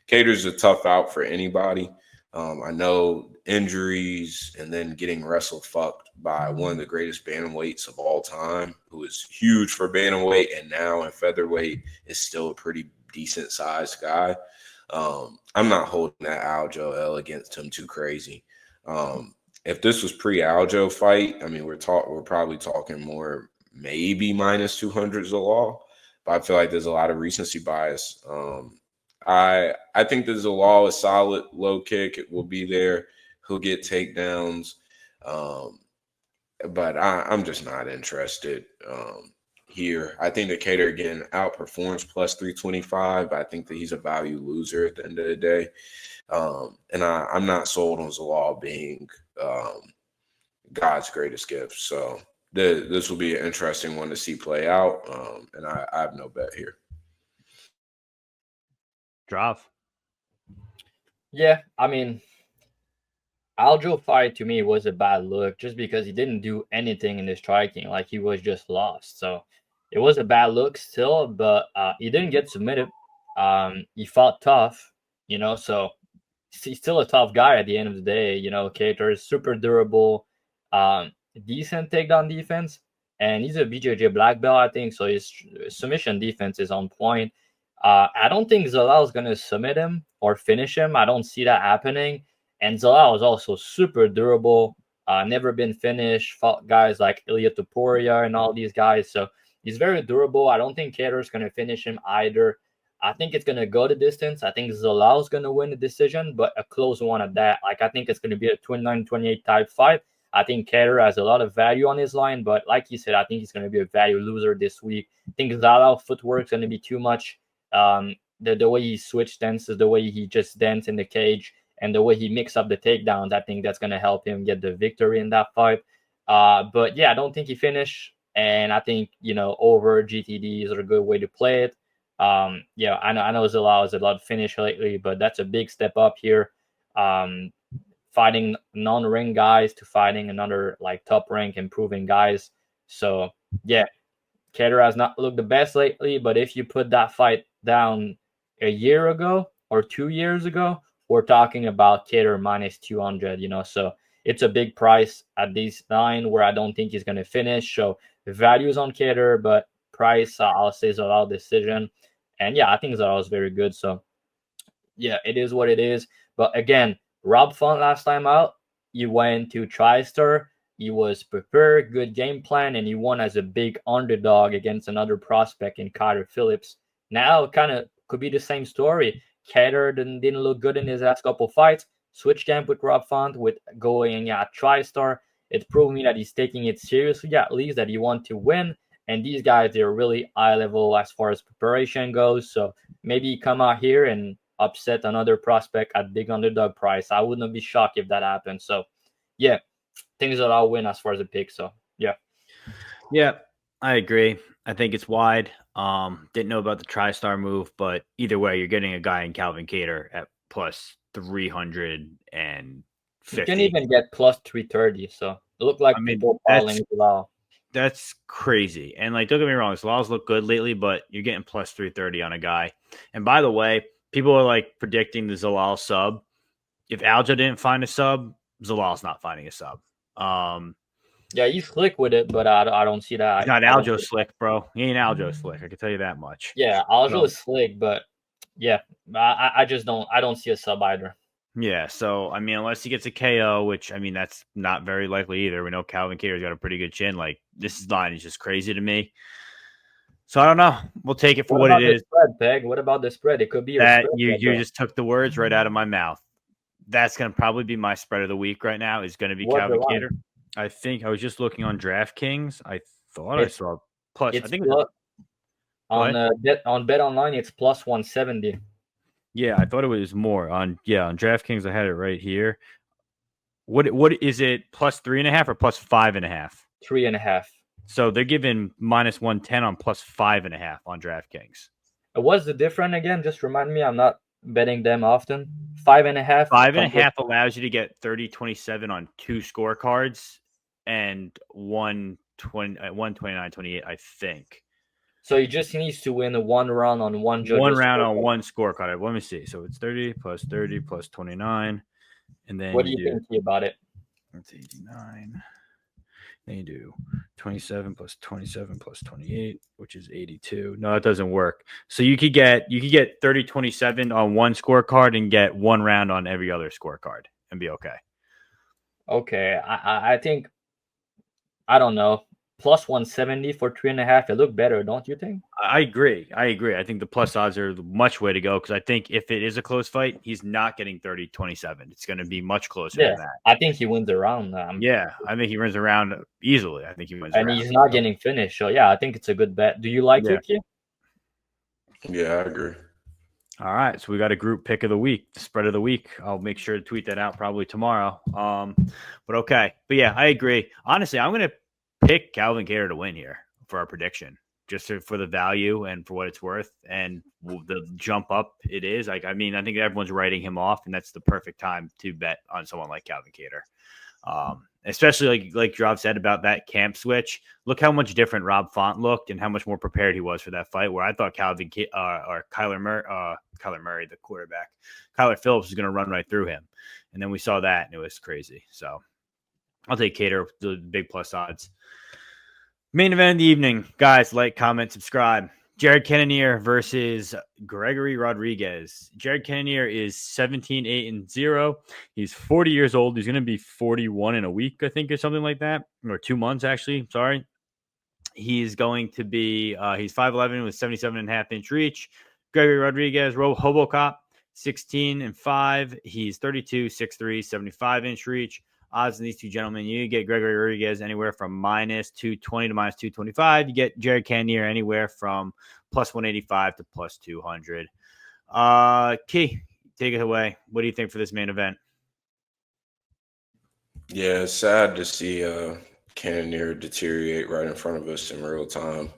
Speaker 3: Kattar's a tough out for anybody. I know injuries and then getting wrestle fucked by one of the greatest bantamweights of all time, who is huge for bantamweight and now in featherweight is still a pretty decent sized guy. I'm not holding that Aljo L against him too crazy. If this was pre-Aljo fight, I mean, we're probably talking more maybe minus 200 Zalal, but I feel like there's a lot of recency bias. I think the Zalal is solid, low kick. It will be there. He'll get takedowns. But I'm just not interested here. I think that Kattar, again, outperforms plus 325. I think that he's a value loser at the end of the day. And I'm not sold on Zalal being God's greatest gift. So this will be an interesting one to see play out. And I have no bet here.
Speaker 1: Dravy.
Speaker 2: Yeah, I mean, Aljo fight to me was a bad look just because he didn't do anything in the striking. Like, he was just lost. So it was a bad look still, but he didn't get submitted. He fought tough, so he's still a tough guy at the end of the day. Kattar is super durable, decent takedown defense, and he's a BJJ black belt, I think, so his submission defense is on point. I don't think Zalal is going to submit him or finish him. I don't see that happening. And Zalal is also super durable, never been finished, fought guys like Ilia Topuria and all these guys. So he's very durable. I don't think Kattar is going to finish him either. I think it's going to go the distance. I think Zalal is going to win the decision, but a close one at that. Like, I think it's going to be a 29-28 type fight. I think Kattar has a lot of value on his line, but like you said, I think he's going to be a value loser this week. I think Zalal footwork is going to be too much. The way he switch stances, the way he just dance in the cage, and the way he mix up the takedowns, I think that's going to help him get the victory in that fight. But yeah, I don't think he finished. And I think, over GTDs are a good way to play it. I know Zalal has a lot of finish lately, but that's a big step up here. Fighting non-ring guys to fighting another like top rank improving guys. So yeah, Kattar has not looked the best lately, but if you put that fight down a year ago or 2 years ago, we're talking about Kattar minus 200, so it's a big price at this line where I don't think he's going to finish. So the value is on Kattar, but price, I'll say Zalal decision. And yeah, I think Zalal is very good. So yeah, it is what it is. But again, Rob Font last time out, he went to TriStar. He was prepared, good game plan, and he won as a big underdog against another prospect in Carter Phillips. Now, kind of could be the same story. Kattar didn't look good in his last couple fights. Switch camp with Rob Font, with going at TriStar. It's proving me that he's taking it seriously, at least that he wants to win. And these guys, they're really high level as far as preparation goes. So maybe come out here and upset another prospect at big underdog price. I would not be shocked if that happens. So yeah, things that I'll win as far as a pick. So yeah.
Speaker 1: Yeah, I agree. I think it's wide. Didn't know about the TriStar move, but either way, you're getting a guy in Calvin Kattar at plus 350.
Speaker 2: You can even get plus 330. So it looked like people falling Zalal.
Speaker 1: That's crazy. And like, don't get me wrong, Zalal's look good lately, but you're getting plus 330 on a guy. And by the way, people are like predicting the Zalal sub. If Aljo didn't find a sub, Zalal's not finding a sub.
Speaker 2: Yeah, he's slick with it, but I don't see that.
Speaker 1: He's not Aljo slick, bro. He ain't Aljo slick. I can tell you that much.
Speaker 2: Yeah, Aljo is slick, but yeah, I just don't see a sub either.
Speaker 1: Yeah, so I mean, unless he gets a KO, which I mean that's not very likely either. We know Calvin Kattar's got a pretty good chin. Like, this line is just crazy to me. So I don't know. We'll take it for what it is.
Speaker 2: Spread, Peg? What about the spread? It could be
Speaker 1: that you just took the words right out of my mouth. That's going to probably be my spread of the week right now. Is going to be Calvin Kattar. I think I was just looking on DraftKings. I thought I saw plus. I think
Speaker 2: on Bet Online it's plus 170.
Speaker 1: Yeah, I thought it was more on DraftKings. I had it right here. What is it? Plus 3.5 or plus 5.5?
Speaker 2: 3.5.
Speaker 1: So they're giving minus 110 on plus 5.5 on DraftKings.
Speaker 2: What's the difference again? Just remind me. I'm not betting them often. 5.5.
Speaker 1: 5.5 allows you to get 30-27 on 2 scorecards and 129-28, I think.
Speaker 2: So he just needs to win one round on one judge's
Speaker 1: One round on
Speaker 2: scorecard.
Speaker 1: one scorecard. Let me see. So it's 30 plus 29. And then
Speaker 2: What do you think about it?
Speaker 1: That's 89. Then you do 27 plus 27 plus 28, which is 82. No, that doesn't work. So you could get 30-27 on one scorecard and get one round on every other scorecard and be okay.
Speaker 2: Okay, I think, I don't know, plus 170 for 3.5. It looked better, don't you think?
Speaker 1: I agree. I think the plus odds are much way to go because I think if it is a close fight, he's not getting 30-27. It's going to be much closer than that.
Speaker 2: I think he wins the round.
Speaker 1: I think he wins around easily. I think he wins.
Speaker 2: And he's not getting finished. So, yeah, I think it's a good bet. Do you like it, Key?
Speaker 3: Yeah, I agree.
Speaker 1: All right. So we got a group pick of the week, the spread of the week. I'll make sure to tweet that out probably tomorrow. But okay. But yeah, I agree. Honestly, I'm going to pick Calvin Kattar to win here for our prediction. Just for the value and for what it's worth and the jump up it is. I think everyone's writing him off, and that's the perfect time to bet on someone like Calvin Kattar. Especially like Drav said about that camp switch. Look how much different Rob Font looked and how much more prepared he was for that fight, where I thought Kyler Murray, the quarterback, Kyler Phillips was going to run right through him. And then we saw that, and it was crazy. So I'll take Kattar, the big plus odds. Main event of the evening, guys. Like, comment, subscribe. Jared Cannonier versus Gregory Rodrigues. Jared Cannonier is 17-8-0. He's 40 years old. He's going to be 41 in a week, I think, or something like that, or 2 months actually. Sorry. He's going to be. He's 5'11" with 77.5-inch reach. Gregory Rodrigues, Hobocop, 16-5. He's 32, 6'3", 75-inch reach. Odds on these two gentlemen, you get Gregory Rodrigues anywhere from minus 220 to minus 225. You get Jared Cannonier anywhere from plus 185 to plus 200. Key, take it away. What do you think for this main event?
Speaker 3: Yeah, it's sad to see Cannonier deteriorate right in front of us in real time.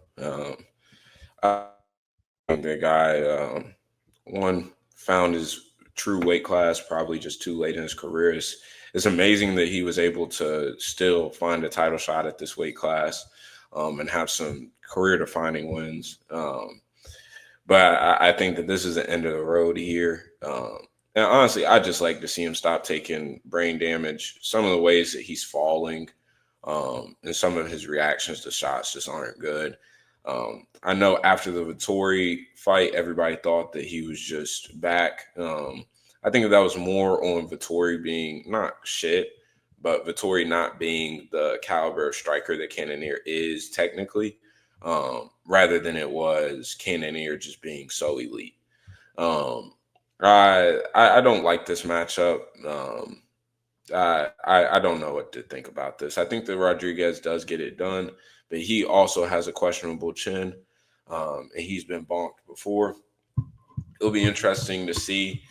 Speaker 3: I think the guy, found his true weight class probably just too late in his career. It's amazing that he was able to still find a title shot at this weight class and have some career-defining wins. But I think that this is the end of the road here. And honestly, I just like to see him stop taking brain damage. Some of the ways that he's falling and some of his reactions to shots just aren't good. I know after the Vettori fight, everybody thought that he was just back. I think that was more on Vettori being not shit, but Vettori not being the caliber of striker that Cannonier is technically, rather than it was Cannonier just being so elite. I don't like this matchup. I don't know what to think about this. I think that Rodrigues does get it done, but he also has a questionable chin, and he's been bonked before. It'll be interesting to see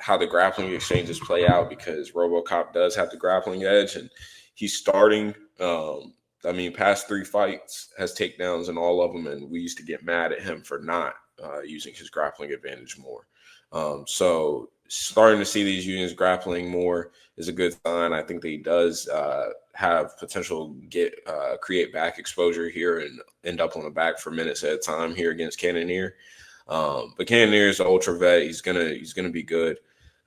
Speaker 3: how the grappling exchanges play out because RoboCop does have the grappling edge, and he's starting. Past 3 fights has takedowns in all of them, and we used to get mad at him for not using his grappling advantage more. So starting to see these unions grappling more is a good sign. I think that he does have potential create back exposure here and end up on the back for minutes at a time here against Cannonier. But Cannonier is an ultra vet. He's gonna be good.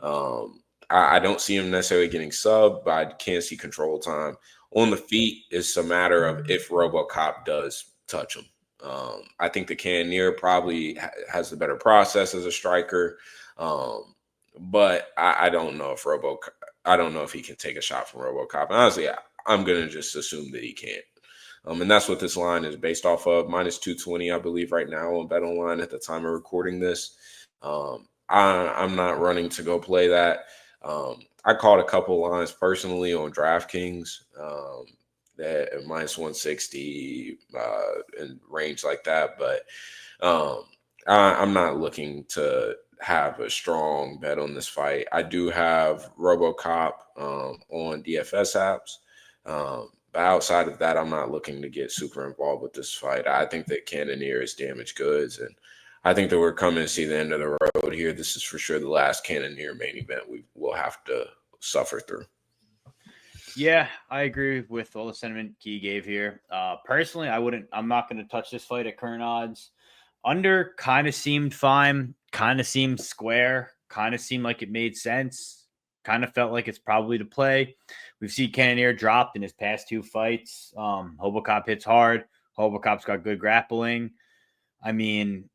Speaker 3: I don't see him necessarily getting subbed, but I can see control time. On the feet, it's a matter of if RoboCop does touch him. I think the Cannonier probably has the better process as a striker, but I don't know if I don't know if he can take a shot from RoboCop. And honestly, I'm gonna just assume that he can't. And that's what this line is based off of. Minus 220, I believe, right now on BetOnline at the time of recording this. I'm not running to go play that. I called a couple lines personally on DraftKings that at minus 160 and range like that, but I'm not looking to have a strong bet on this fight. I do have RoboCop on DFS apps. But outside of that, I'm not looking to get super involved with this fight. I think that Cannonier is damaged goods, and I think that we're coming to see the end of the road here. This is for sure the last Cannonier main event we will have to suffer through.
Speaker 1: Yeah, I agree with all the sentiment Key gave here. Personally, I'm not going to touch this fight at current odds. Under kind of seemed fine, kind of seemed square, kind of seemed like it made sense, kind of felt like it's probably to play. We've seen Cannonier dropped in his past 2 fights. Robocop hits hard. Robocop's got good grappling. I mean,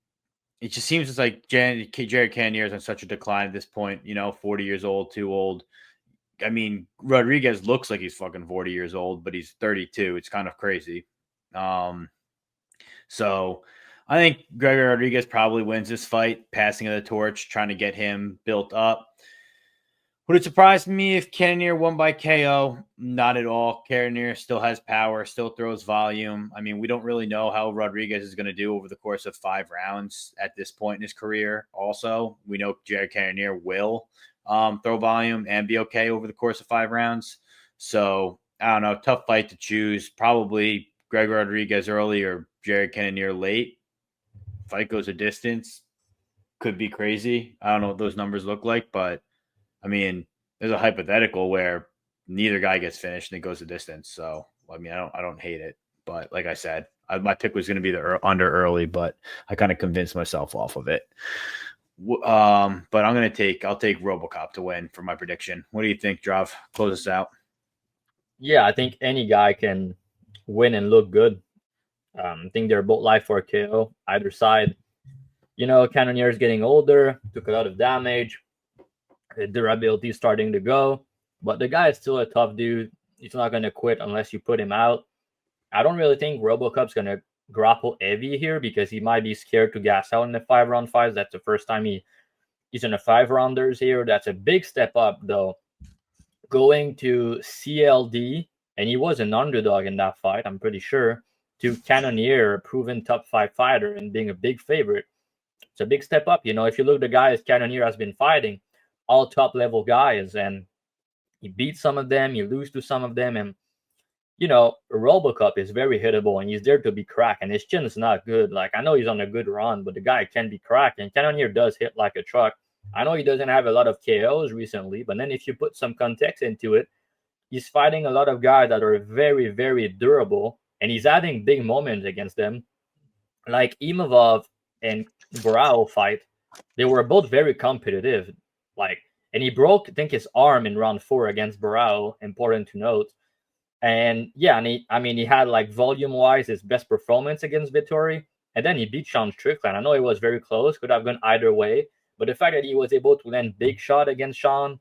Speaker 1: it just seems it's like Jared Cannonier is on such a decline at this point, 40 years old, too old. I mean, Rodrigues looks like he's fucking 40 years old, but he's 32. It's kind of crazy. So I think Gregor Rodrigues probably wins this fight, passing of the torch, trying to get him built up. Would it surprise me if Cannonier won by KO? Not at all. Cannonier still has power, still throws volume. I mean, we don't really know how Rodrigues is going to do over the course of 5 rounds at this point in his career. Also, we know Jared Cannonier will throw volume and be okay over the course of 5 rounds. So, I don't know. Tough fight to choose. Probably Gregor Rodrigues early or Jared Cannonier late. Fight goes a distance. Could be crazy. I don't know what those numbers look like, but I mean, there's a hypothetical where neither guy gets finished and it goes a distance. So, I mean, I don't hate it. But like I said, my pick was going to be the under early, but I kind of convinced myself off of it. But I'll take RoboCop to win for my prediction. What do you think, Drav? Close us out.
Speaker 2: Yeah, I think any guy can win and look good. I think they're both live for a KO, either side. Cannonier is getting older, took a lot of damage. Durability is starting to go, but the guy is still a tough dude. He's not going to quit unless you put him out. I don't really think RoboCop's going to grapple heavy here because he might be scared to gas out in the 5-round fights. That's the first time he's in a 5-rounders here. That's a big step up, though. Going to CLD, and he was an underdog in that fight, I'm pretty sure, to Cannonier, a proven top 5 fighter and being a big favorite. It's a big step up. If you look at the guys Cannonier has been fighting, all top level guys, and he beat some of them, you lose to some of them, and RoboCop is very hittable and he's there to be cracked, and his chin is not good. Like, I know he's on a good run, but the guy can be cracked, and Cannonier does hit like a truck. I know he doesn't have a lot of KOs recently, but then if you put some context into it, he's fighting a lot of guys that are very, very durable, and he's having big moments against them. Like Imavov and Barao fight, they were both very competitive. And he broke, I think, his arm in round 4 against Barao, important to note. And yeah, he had volume-wise his best performance against Vittori, and then he beat Sean Strickland. I know it was very close, could have gone either way, but the fact that he was able to land big shot against Sean,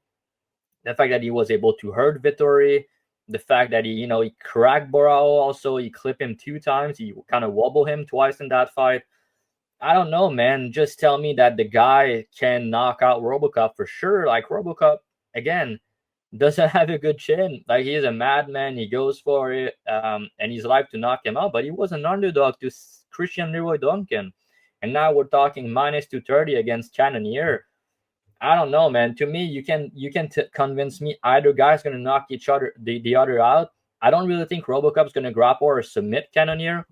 Speaker 2: the fact that he was able to hurt Vittori, the fact that he cracked Barao also, he clipped him 2 times, he kind of wobbled him twice in that fight. I don't know, man. Just tell me that the guy can knock out RoboCop for sure. RoboCop, again, doesn't have a good chin. He's a madman. He goes for it, and he's live to knock him out. But he was an underdog to Christian Leroy Duncan. And now we're talking minus 230 against Cannonier. I don't know, man. To me, you can convince me either guy's going to knock the other out. I don't really think RoboCop's going to grapple or submit Cannonier.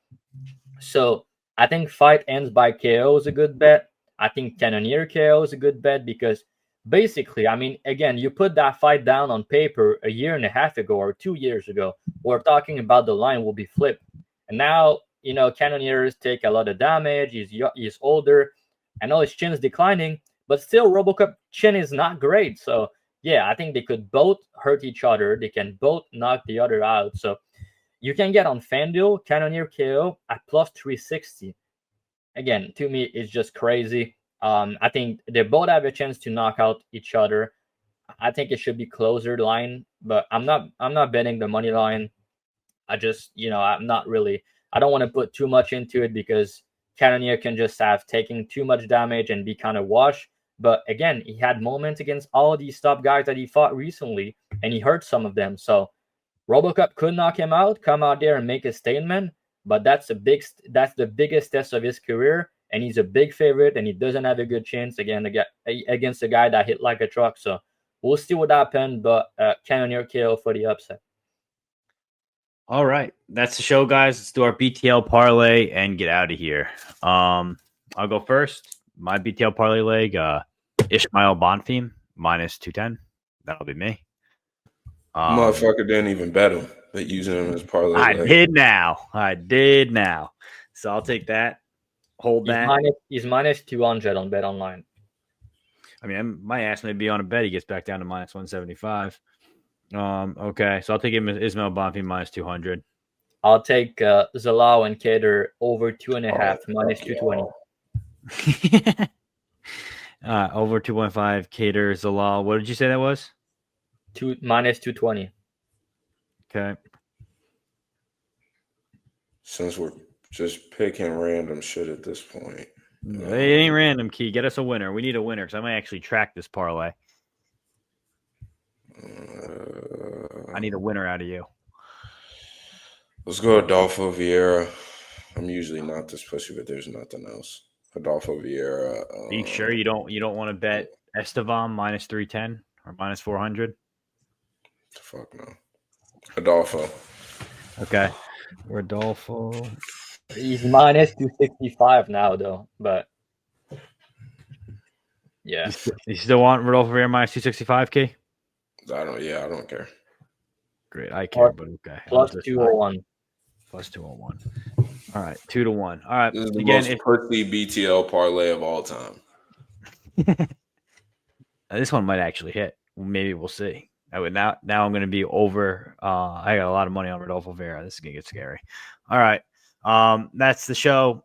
Speaker 2: So I think fight ends by KO is a good bet. I think Cannonier KO is a good bet because basically, again, you put that fight down on paper a year and a half ago or 2 years ago, we're talking about the line will be flipped. And now, Cannoniers take a lot of damage. He's older. I know his chin is declining, but still RoboCop chin is not great. So yeah, I think they could both hurt each other. They can both knock the other out. So you can get on FanDuel Cannonier KO at plus 360. Again, to me, it's just crazy. I think they both have a chance to knock out each other. I think it should be closer line, but I'm not betting the money line. I just, I'm not really. I don't want to put too much into it because Cannonier can just have taken too much damage and be kind of washed. But again, he had moments against all these top guys that he fought recently, and he hurt some of them. So RoboCop could knock him out, come out there and make a statement. But that's the biggest test of his career. and he's a big favorite, and he doesn't have a good chance against a guy that hit like a truck. So we'll see what happens, but Cannonier KO for the upset.
Speaker 1: All right, that's the show, guys. Let's do our BTL parlay and get out of here. I'll go first. My BTL parlay leg, Ishmael Bonfim minus 210. That'll be me.
Speaker 3: Motherfucker didn't even bet him, but using him as parlay.
Speaker 1: I did now. So I'll take that. Hold that.
Speaker 2: He's minus 200 on Bet Online.
Speaker 1: I mean, my ass may be on a bet. He gets back down to minus 175. Okay, so I'll take him Ismail Bonfim minus 200.
Speaker 2: I'll take Zalal and Kattar over 2.5 minus 220.
Speaker 1: Over 2.5 Kattar, Zalal. What did you say that was?
Speaker 2: Minus 220.
Speaker 1: Okay.
Speaker 3: Since we're just picking random shit at this point.
Speaker 1: It ain't random, Key. Get us a winner. We need a winner because I might actually track this parlay. I need a winner out of you.
Speaker 3: Let's go Adolfo Vieira. I'm usually not this pussy, but there's nothing else. Adolfo Vieira.
Speaker 1: Are you sure you don't want to bet Estevam minus 310 or minus 400?
Speaker 3: The fuck no. Adolfo.
Speaker 1: Okay. Rodolfo.
Speaker 2: He's minus 265 now, though. But yeah,
Speaker 1: you still want Rodolfo Vieira minus 265, Key?
Speaker 3: I don't care.
Speaker 1: Great, I care, but okay.
Speaker 2: Plus 201.
Speaker 1: Plus 201. All right, 2-1. All right.
Speaker 3: This is the most pretty BTL parlay of all time.
Speaker 1: This one might actually hit. Maybe we'll see. Now I'm going to be over. I got a lot of money on Rodolfo Vieira. This is going to get scary. All right. That's the show.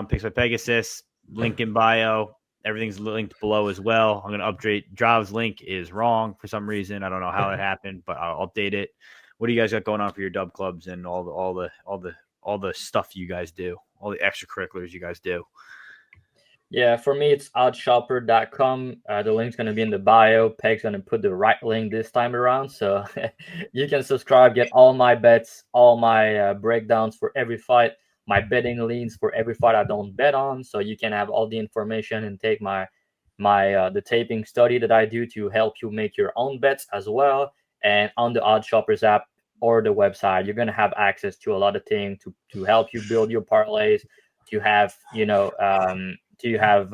Speaker 1: Picks by Pegasus. Link in bio. Everything's linked below as well. I'm going to update. Drav's link is wrong for some reason. I don't know how it happened, but I'll update it. What do you guys got going on for your dub clubs and all the stuff you guys do, all the extracurriculars you guys do?
Speaker 2: Yeah, for me, it's OddsShopper.com. The link's going to be in the bio. Peg's going to put the right link this time around. So you can subscribe, get all my bets, all my breakdowns for every fight, my betting leans for every fight I don't bet on. So you can have all the information and take the taping study that I do to help you make your own bets as well. And on the OddsShoppers app or the website, you're going to have access to a lot of things to help you build your parlays, to have, to have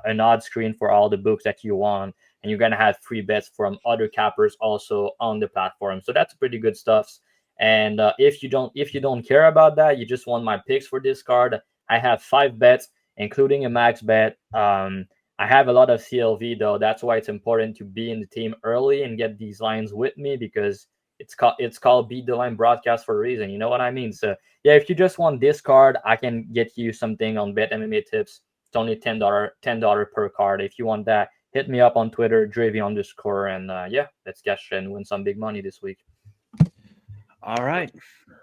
Speaker 2: an odd screen for all the books that you want, and you're going to have free bets from other cappers also on the platform. So that's pretty good stuff. And if you don't care about that, you just want my picks for this card, I have 5 bets, including a max bet. I have a lot of CLV though. That's why it's important to be in the team early and get these lines with me, because it's called Beat the Line Broadcast for a reason. You know what I mean? So yeah, if you just want this card, I can get you something on Bet MMA Tips. It's only $10 per card. If you want that, hit me up on Twitter, Dravy _, and yeah, let's cash and win some big money this week.
Speaker 1: All right,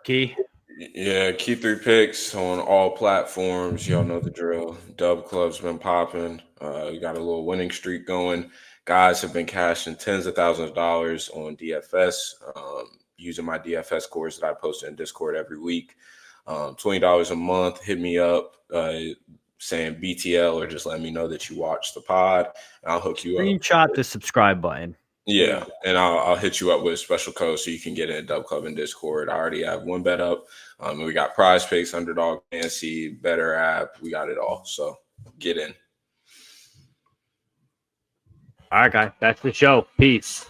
Speaker 1: Key.
Speaker 3: Yeah, Key3Picks on all platforms. Y'all know the drill. Dubclub's been popping. We got a little winning streak going. Guys have been cashing tens of thousands of dollars on DFS using my DFS course that I post in Discord every week. $20 a month. Hit me up saying BTL or just let me know that you watch the pod. And I'll hook you up.
Speaker 1: Screenshot the subscribe button.
Speaker 3: Yeah, and I'll hit you up with a special code so you can get in Dub Club and Discord. I already have one bet up. And we got Prize Picks, Underdog Fantasy, Better App. We got it all. So get in.
Speaker 1: All right, guys. That's the show. Peace.